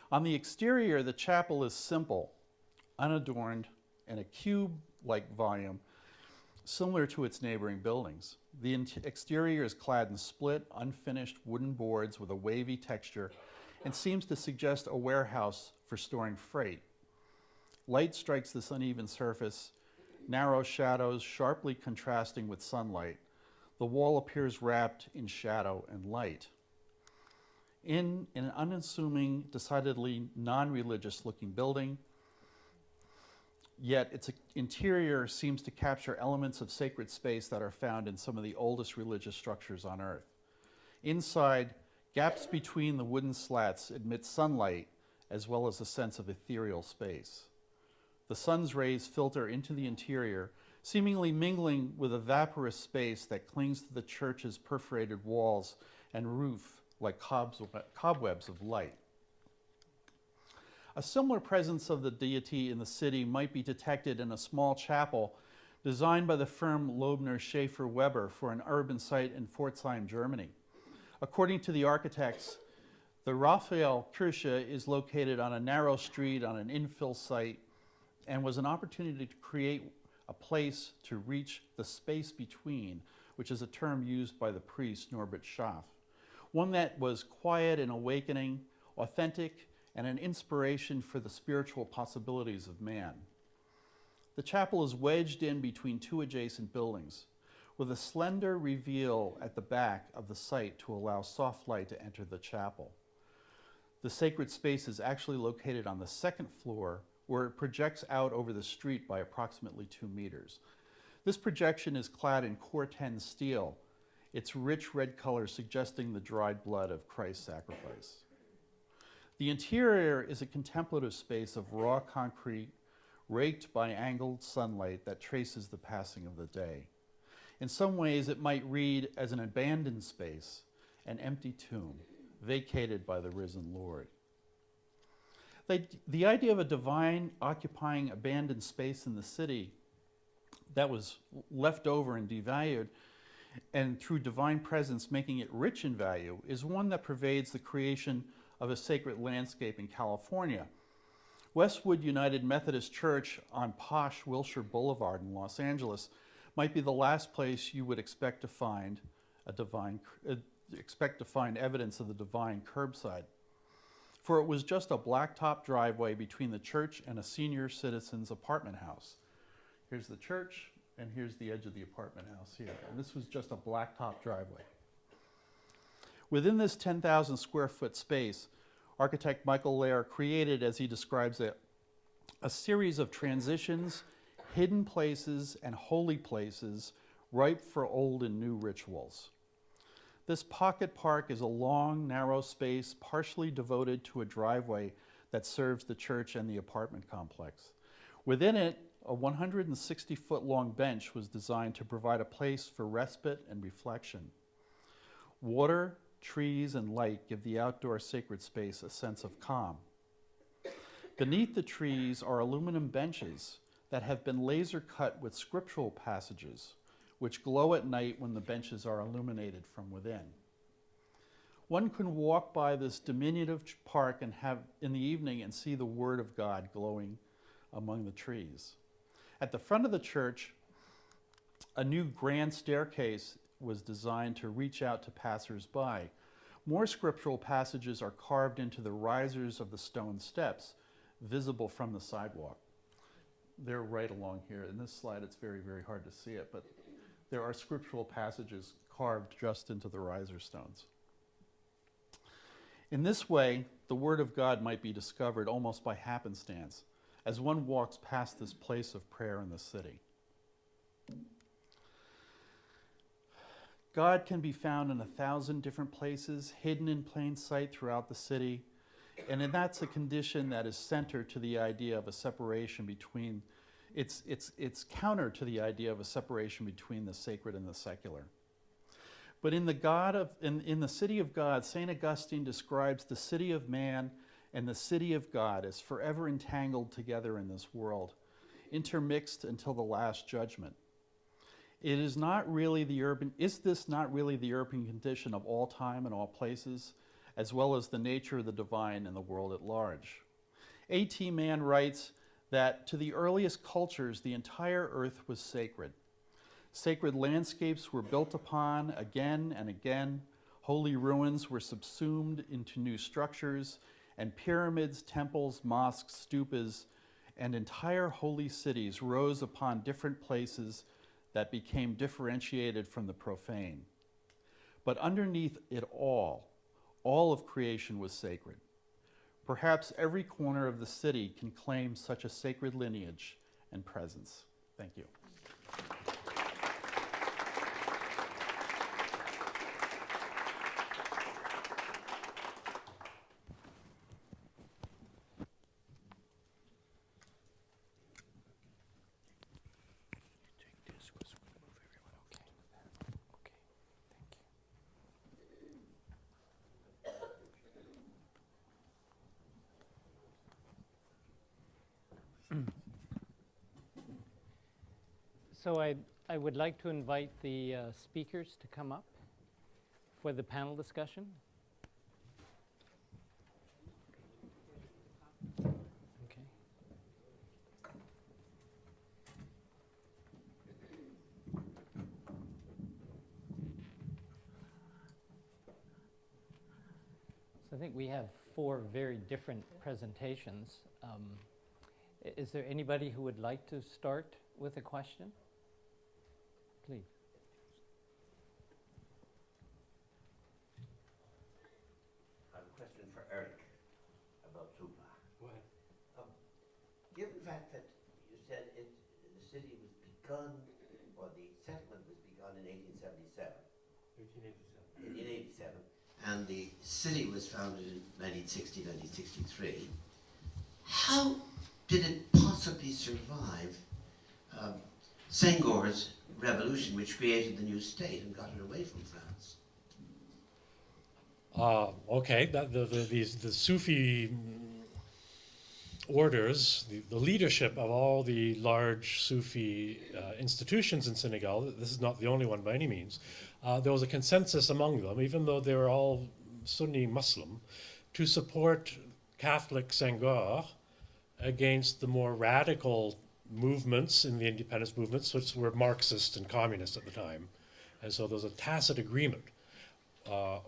On the exterior, the chapel is simple, unadorned, and a cube-like volume similar to its neighboring buildings. The exterior is clad in split, unfinished wooden boards with a wavy texture and seems to suggest a warehouse for storing freight. Light strikes this uneven surface, narrow shadows sharply contrasting with sunlight. The wall appears wrapped in shadow and light. In an unassuming, decidedly non-religious looking building, yet its interior seems to capture elements of sacred space that are found in some of the oldest religious structures on earth. Inside, gaps between the wooden slats admit sunlight as well as a sense of ethereal space. The sun's rays filter into the interior, seemingly mingling with a vaporous space that clings to the church's perforated walls and roof like cobwebs of light. A similar presence of the deity in the city might be detected in a small chapel designed by the firm Loebner Schaefer Weber for an urban site in Pforzheim, Germany. According to the architects, the Raphael Kirche is located on a narrow street on an infill site and was an opportunity to create a place to reach the space between, which is a term used by the priest Norbert Schaff. One that was quiet and awakening, authentic, and an inspiration for the spiritual possibilities of man. The chapel is wedged in between two adjacent buildings, with a slender reveal at the back of the site to allow soft light to enter the chapel. The sacred space is actually located on the second floor, where it projects out over the street by approximately 2 meters. This projection is clad in Corten steel, its rich red color suggesting the dried blood of Christ's sacrifice. The interior is a contemplative space of raw concrete, raked by angled sunlight that traces the passing of the day. In some ways, it might read as an abandoned space, an empty tomb, vacated by the risen Lord. The idea of a divine occupying abandoned space in the city that was left over and devalued, and through divine presence making it rich in value, is one that pervades the creation of a sacred landscape in California. Westwood United Methodist Church on posh Wilshire Boulevard in Los Angeles might be the last place you would expect to find evidence of the divine curbside. For it was just a blacktop driveway between the church and a senior citizen's apartment house. Here's the church, and here's the edge of the apartment house here. And this was just a blacktop driveway. Within this 10,000 square foot space, architect Michael Lair created, as he describes it, a series of transitions, hidden places, and holy places ripe for old and new rituals. This pocket park is a long, narrow space partially devoted to a driveway that serves the church and the apartment complex. Within it, a 160-foot-long bench was designed to provide a place for respite and reflection. Water, trees, and light give the outdoor sacred space a sense of calm. Beneath the trees are aluminum benches that have been laser cut with scriptural passages, which glow at night when the benches are illuminated from within. One can walk by this diminutive park and in the evening and see the Word of God glowing among the trees. At the front of the church, a new grand staircase was designed to reach out to passers-by. More scriptural passages are carved into the risers of the stone steps visible from the sidewalk. They're right along here. In this slide, it's very, very hard to see it, but there are scriptural passages carved just into the riser stones. In this way, the Word of God might be discovered almost by happenstance as one walks past this place of prayer in the city. God can be found in 1,000 different places, hidden in plain sight throughout the city, and that's a condition that is center to the idea of a separation between, it's counter to the idea of a separation between the sacred and the secular. But in the city of God, St. Augustine describes the city of man and the city of God as forever entangled together in this world, intermixed until the last judgment. Is this not really the urban condition of all time and all places, as well as the nature of the divine and the world at large? A.T. Mann writes that to the earliest cultures, the entire earth was sacred. Sacred landscapes were built upon again and again. Holy ruins were subsumed into new structures, and pyramids, temples, mosques, stupas, and entire holy cities rose upon different places that became differentiated from the profane. But underneath it all of creation was sacred. Perhaps every corner of the city can claim such a sacred lineage and presence. Thank you. So I would like to invite the speakers to come up for the panel discussion. Okay. So I think we have 4 very different presentations. Is there anybody who would like to start with a question? Please. I have a question for Eric about Tupa. Go ahead. Given the fact that you said the city was begun, or the settlement was begun in 1877. 1887. And the city was founded in 1960, 1963. How did it possibly survive Senghor's revolution, which created the new state and got it away from France? Okay, the Sufi orders, the leadership of all the large Sufi institutions in Senegal, this is not the only one by any means, there was a consensus among them, even though they were all Sunni Muslim, to support Catholic Senghor against the more radical movements in the independence movements, which were Marxist and communist at the time. And so there was a tacit agreement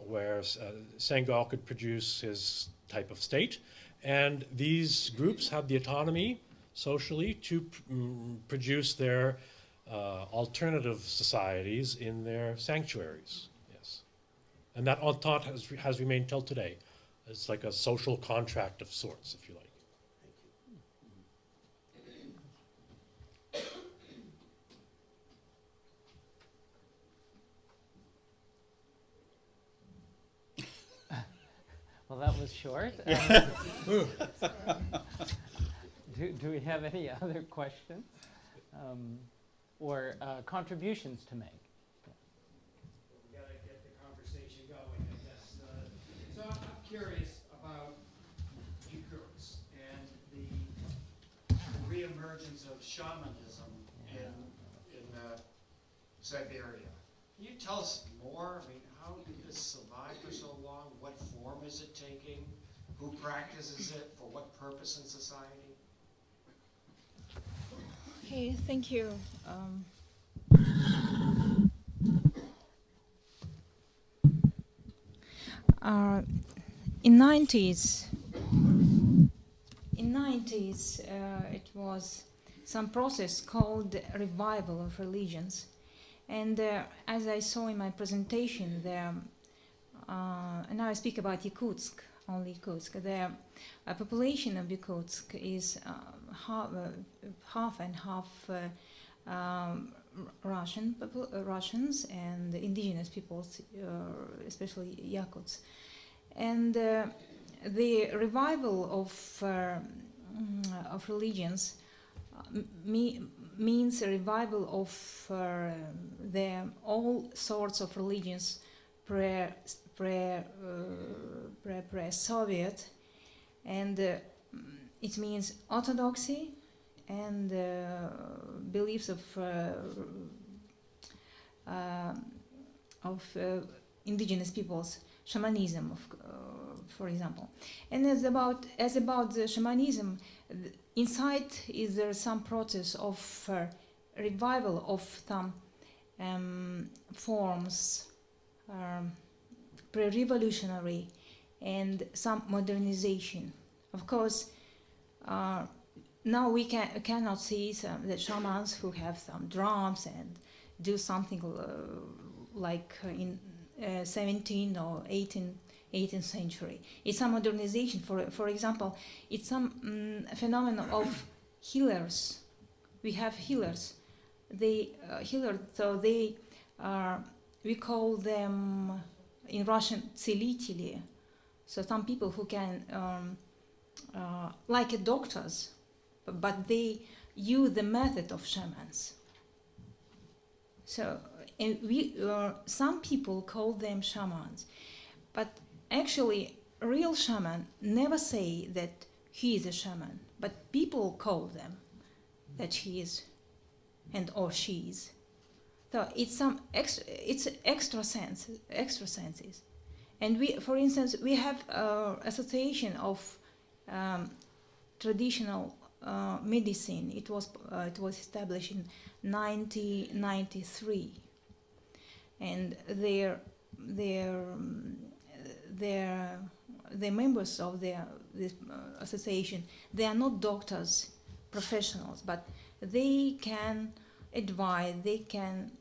where Senghor could produce his type of state, and these groups had the autonomy socially to produce their alternative societies in their sanctuaries. Yes, and that entente has remained till today. It's like a social contract of sorts, if you like. Well, that was short. Do we have any other questions or contributions to make? We got to get the conversation going, I guess. So I'm curious about Uyghurs and the reemergence of shamanism in Siberia. Can you tell us more? I mean, how did this survive for so long? What form is it taking? Who practices it? For what purpose in society? Okay, thank you. In 90s, it was some process called revival of religions. And as I saw in my presentation, there, and now I speak about Yakutsk, only Yakutsk. The population of Yakutsk is half and half Russians and indigenous peoples, especially Yakuts. And the revival of religions means a revival of all sorts of religions pre-Soviet, and it means orthodoxy and beliefs of indigenous peoples, shamanism, for example. And as about the shamanism, inside is there some process of revival of some forms, pre-revolutionary, and some modernization. Of course, now we cannot see the shamans who have some drums and do something like in 17th or 18th century. It's some modernization. For example, it's some phenomenon of healers. We have healers. They so they are. We call them in Russian целители. So some people who can, like doctors, but they use the method of shamans. So, and some people call them shamans, but actually, a real shaman never say that he is a shaman, but people call them that he is, and or she is. So it's some extra senses, and we, for instance, we have association of traditional medicine. It was established in 1993, and the members of this association, they are not doctors, professionals, but they can advise, they can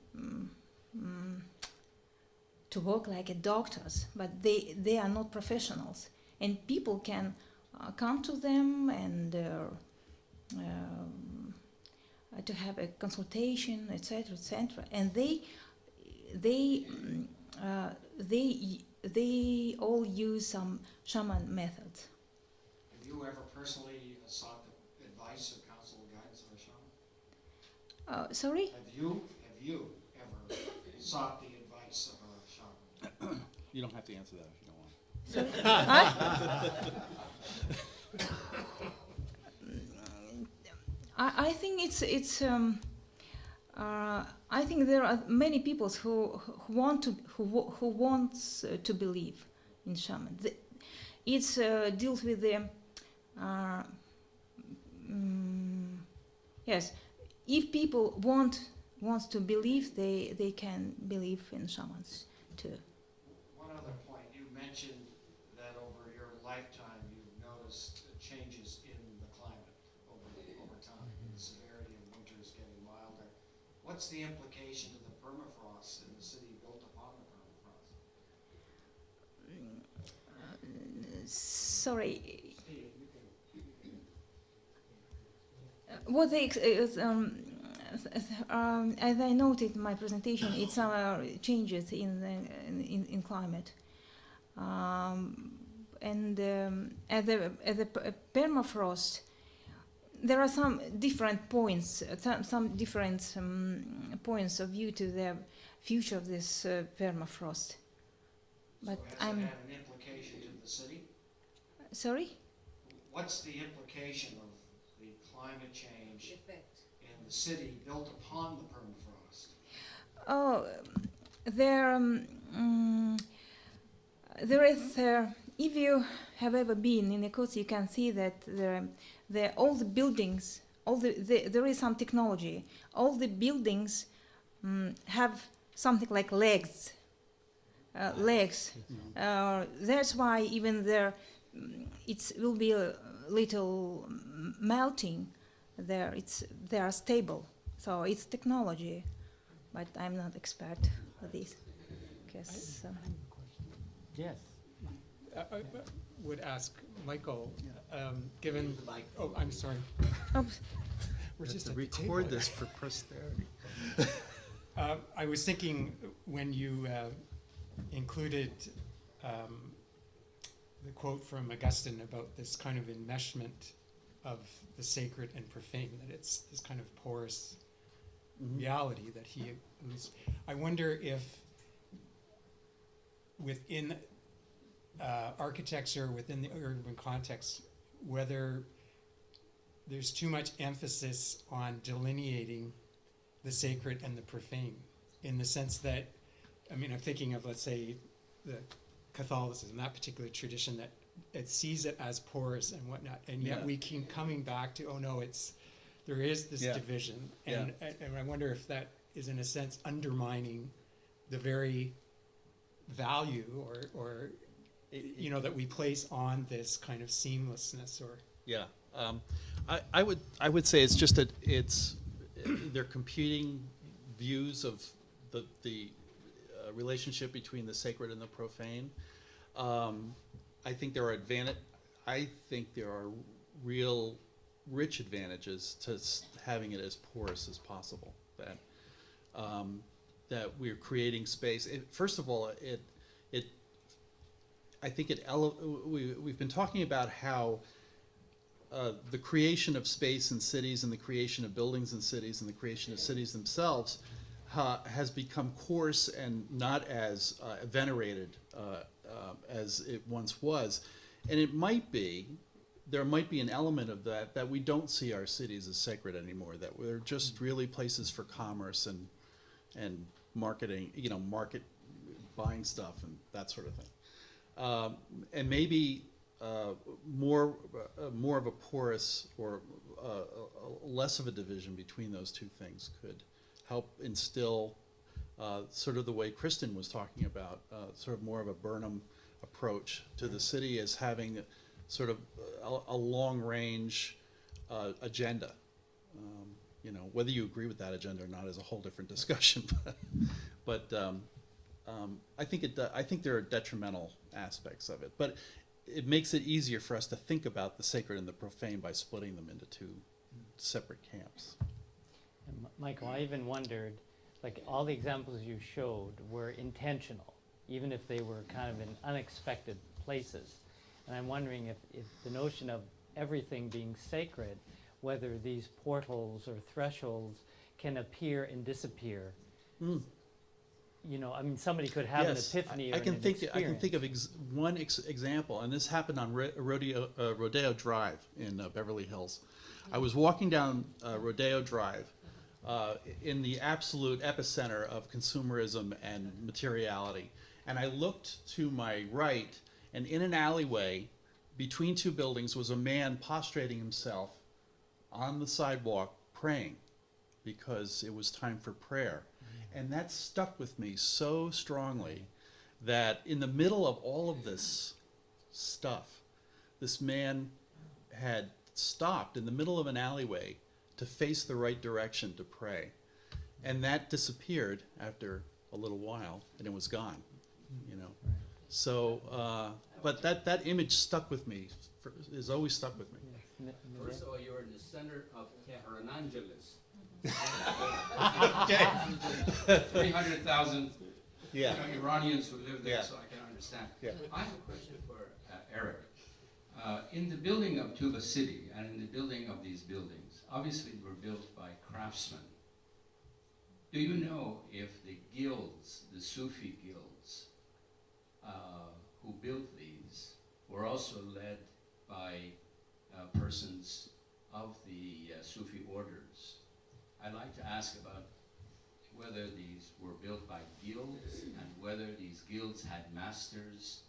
to work like a doctors, but they are not professionals, and people can come to them and to have a consultation, etc., etc., and they all use some shaman methods. Have you ever personally sought the advice or counsel or guidance of a shaman? Sorry? Have you ever sought the advice of a shaman? You don't have to answer that if you don't want. Sorry? I think I think there are many people who want to believe in shaman. It deals with the yes. If people wants to believe, they can believe in shamans too. One other point, you mentioned that over your lifetime you've noticed changes in the climate over time. The severity of winters getting milder. What's the implication of the permafrost in the city built upon the permafrost? Sorry. Steve, you can. What they as I noted in my presentation, it's changes in climate, and as a permafrost, there are some different points, some different points of view to the future of this permafrost. But So has it had an implication to the city? Sorry? What's the implication of the climate change in the city built upon the permafrost? Oh, there is. If you have ever been in Yakutsk, you can see that all the buildings, there is some technology. All the buildings have something like legs. legs. That's why even there, it will be a little melting. They are stable. So it's technology, but I'm not expert for this. Because Yes. I would ask Michael, given, oh, I'm sorry. oops. We're just To at the table record here. this for posterity. I was thinking when you included the quote from Augustine about this kind of enmeshment of the sacred and profane, that it's this kind of porous reality that he was. I wonder if within architecture, within the urban context, whether there's too much emphasis on delineating the sacred and the profane, in the sense that, I mean, I'm thinking of, let's say, the Catholicism, that particular tradition, that it sees it as porous and whatnot, and yet we keep coming back to, oh no, there is this division, and I wonder if that is, in a sense, undermining the very value or you know, that we place on this kind of seamlessness, or I would say it's just that they're competing views of the relationship between the sacred and the profane. I think there are real rich advantages to having it as porous as possible. That we're creating space. First of all, I think we've been talking about how the creation of space in cities and the creation of buildings in cities and the creation of cities themselves has become coarse and not as venerated as it once was. And there might be an element of that we don't see our cities as sacred anymore, that they're just really places for commerce and marketing, market buying stuff and that sort of thing. And maybe more of a porous or less of a division between those two things could help instill sort of the way Kristen was talking about, sort of more of a Burnham approach to the city as having sort of a long-range agenda. Whether you agree with that agenda or not is a whole different discussion. But I think there are detrimental aspects of it. But it makes it easier for us to think about the sacred and the profane by splitting them into two separate camps. And Michael, I even wondered, like, all the examples you showed were intentional, even if they were kind of in unexpected places. And I'm wondering if the notion of everything being sacred, whether these portals or thresholds can appear and disappear. I mean, somebody could have an epiphany or an experience. I can think of one example, and this happened on Rodeo Drive in Beverly Hills. I was walking down Rodeo Drive in the absolute epicenter of consumerism and materiality, and I looked to my right, and in an alleyway between two buildings was a man prostrating himself on the sidewalk praying, because it was time for prayer. And that stuck with me so strongly that in the middle of all of this stuff, this man had stopped in the middle of an alleyway to face the right direction to pray. And that disappeared after a little while, and it was gone, So, but that image stuck with me, has always stuck with me. First of all, you're in the center of Tehran Angeles. 300,000 Iranians who live there, so I can understand. I have a question for Eric. In the building of Tuba City and in the building of these buildings, obviously were built by craftsmen. Do you know if the guilds, the Sufi guilds, who built these were also led by persons of the Sufi orders? I'd like to ask about whether these were built by guilds and whether these guilds had masters,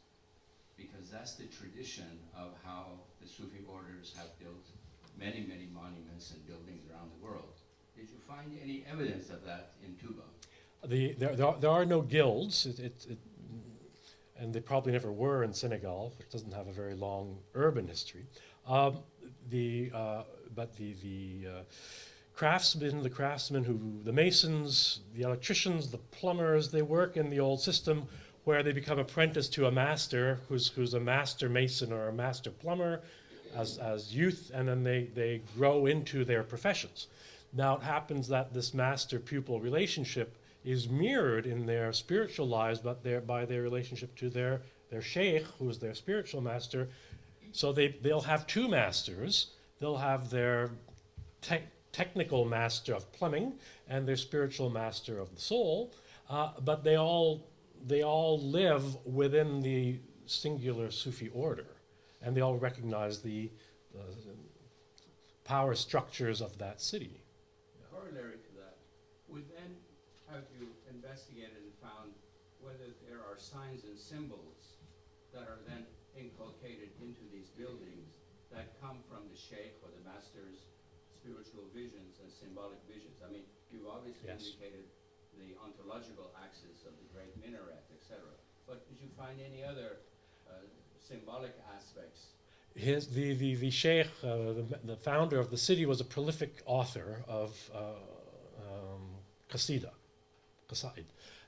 because that's the tradition of how the Sufi orders have built many, many monuments and buildings around the world. Did you find any evidence of that in Tuba? There are no guilds. and they probably never were in Senegal, which doesn't have a very long urban history. But the craftsmen, the masons, the electricians, the plumbers, they work in the old system where they become apprenticed to a master who's a master mason or a master plumber as youth, and then they grow into their professions. Now it happens that this master-pupil relationship is mirrored in their spiritual lives, but by their relationship to their sheikh, who is their spiritual master. So they'll have two masters. They'll have their technical master of plumbing and their spiritual master of the soul, but they all live within the singular Sufi order, and they all recognize the power structures of that city. Corollary to that, we then have you investigated and found whether there are signs and symbols that are then inculcated into these buildings that come from the sheikh or the master's spiritual visions and symbolic visions. I mean, you've obviously indicated the ontological axis of the great minaret, etc. But did you find any other symbolic aspects? The sheikh, the founder of the city, was a prolific author of qasaid.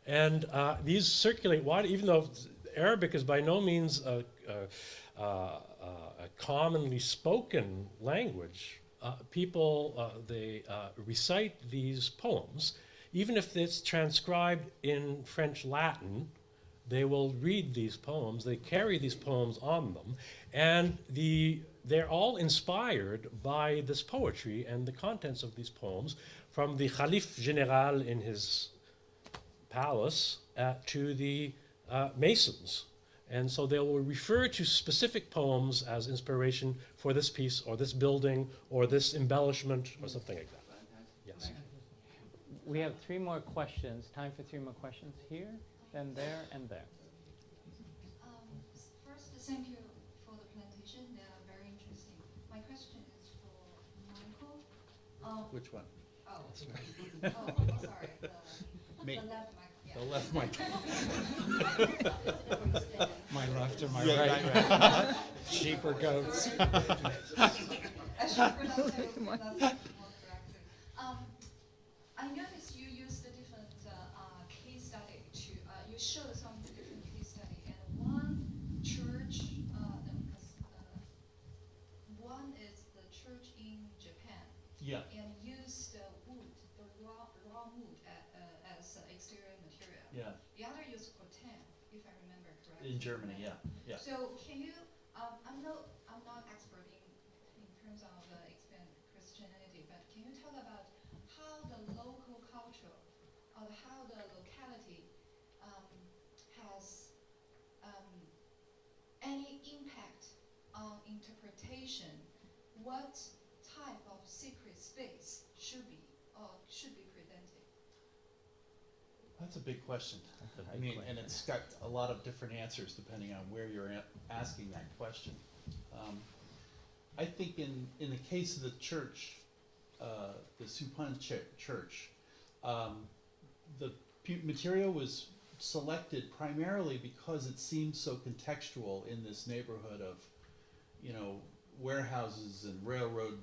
And these circulate widely, even though Arabic is by no means a commonly spoken language. People, they recite these poems. Even if it's transcribed in French Latin, they will read these poems. They carry these poems on them. And they're all inspired by this poetry and the contents of these poems, from the Khalif General in his palace to the Masons. And so they will refer to specific poems as inspiration for this piece or this building or this embellishment or something like that. Yes. We have 3 more questions. Time for 3 more questions here, then there, and there. First, thank you for the presentation. They are very interesting. My question is for Michael. Which one? Oh, sorry. Me. The left mic. Yeah. The left mic. My left or my Yeah, right? Sheep or goats? I should pronounce it more correctly. I noticed you used a different case study to, you showed some different case study, and one church, one is the church in Japan, Yeah. and used wood, the raw wood as exterior material. Yeah. The other used rattan, if I remember correctly. In Germany, yeah. Yeah. So can you, I'm not expert in terms of expand Christianity, but can you talk about how the local culture or how the locality has any impact on interpretation? What type of secret space should be presented? That's a big question. I mean, and it's got a lot of different answers depending on where you're asking that question. I think in the case of the church, the Supun church, the material was selected primarily because it seemed so contextual in this neighborhood of, warehouses and railroad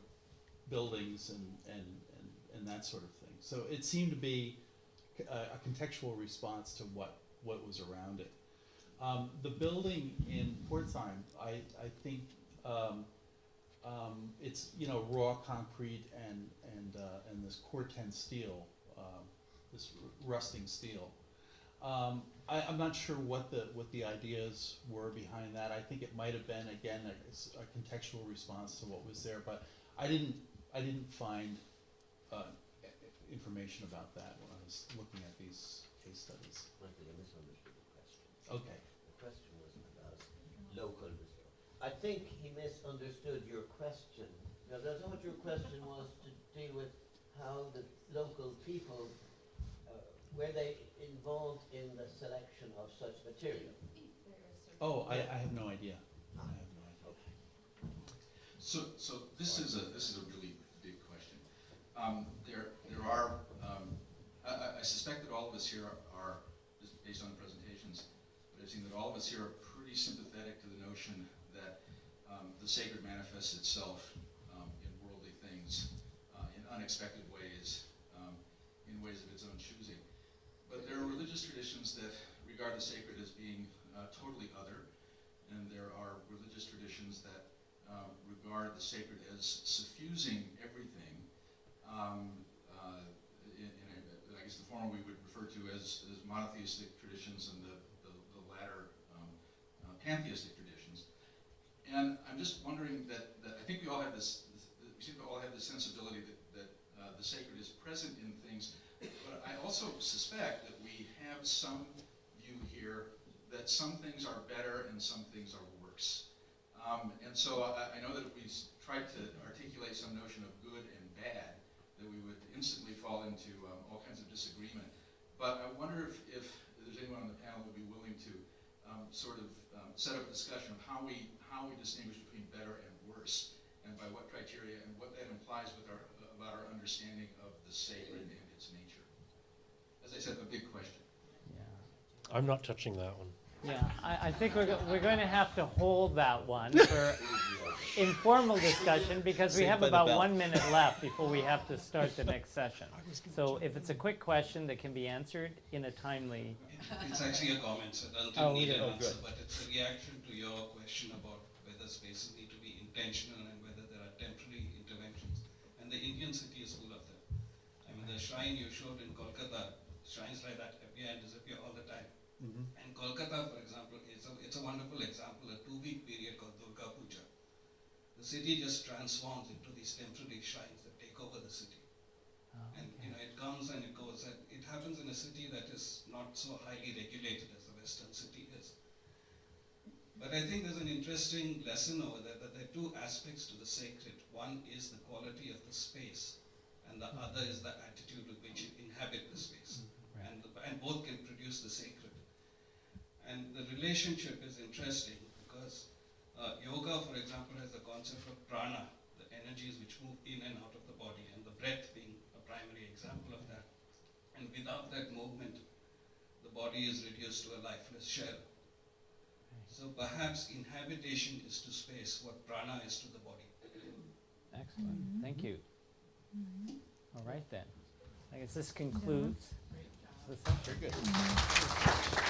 buildings and that sort of thing. So it seemed to be a contextual response to what was around it. The building in Pforzheim, I think it's raw concrete and this Corten steel, this rusting steel. I'm not sure what the ideas were behind that. I think it might have been again a contextual response to what was there, but I didn't find information about that when I was looking at these case studies. Michael, you misunderstood the question. Okay. The question wasn't about local. I think he misunderstood your question. Now, I thought your question was to deal with how the local people, were they involved in the selection of such material? Oh, I have no idea. I have no idea. Okay. So this is a really big question. There are I suspect that all of us here are, just based on the presentations, but I seen that all of us here are pretty sympathetic to the notion that the sacred manifests itself in worldly things, in unexpected ways, in ways of its own choosing. But there are religious traditions that regard the sacred as being totally other, and there are religious traditions that regard the sacred as suffusing everything. I guess the former we would refer to as monotheistic traditions, and the latter pantheistic traditions. And I'm just wondering that I think we all have this we seem to all have this sensibility that the sacred is present in things, but I also suspect that we have some view here that some things are better and some things are worse. And so I know that if we tried to articulate some notion of good and bad, that we would instantly fall into all kinds of disagreement. But I wonder if there's anyone on the panel who would be willing to sort of set up a discussion of how we distinguish between better and worse, and by what criteria, and what that implies with about our understanding of the sacred and its nature. As I said, a big question. Yeah. I'm not touching that one. Yeah, I think we're going to have to hold that one for informal discussion, because we have about 1 minute left before we have to start the next session. So if it's a quick question that can be answered in a timely... It's actually a comment, so it doesn't need an answer, but it's a reaction to your question about whether spaces need to be intentional and whether there are temporary interventions. And the Indian city is full of them. I mean, the shrine you showed in Kolkata, shrines like that appear and disappear all the time. And Kolkata, for example, it's a wonderful example, a 2-week period called Durga Puja. The city just transforms into these temporary shrines that take over the city. And it comes and it goes. And it happens in a city that is not so highly regulated as the Western city is. But I think there's an interesting lesson over there, that there are two aspects to the sacred. One is the quality of the space, and the other is the attitude with which you inhabit the space. And both can produce the sacred. And the relationship is interesting because yoga, for example, has the concept of prana, the energies which move in and out of the body, and the breath being a primary example of that. And without that movement, the body is reduced to a lifeless shell. So perhaps inhabitation is to space what prana is to the body. Excellent. Thank you. All right then. I guess this concludes the session. Very good.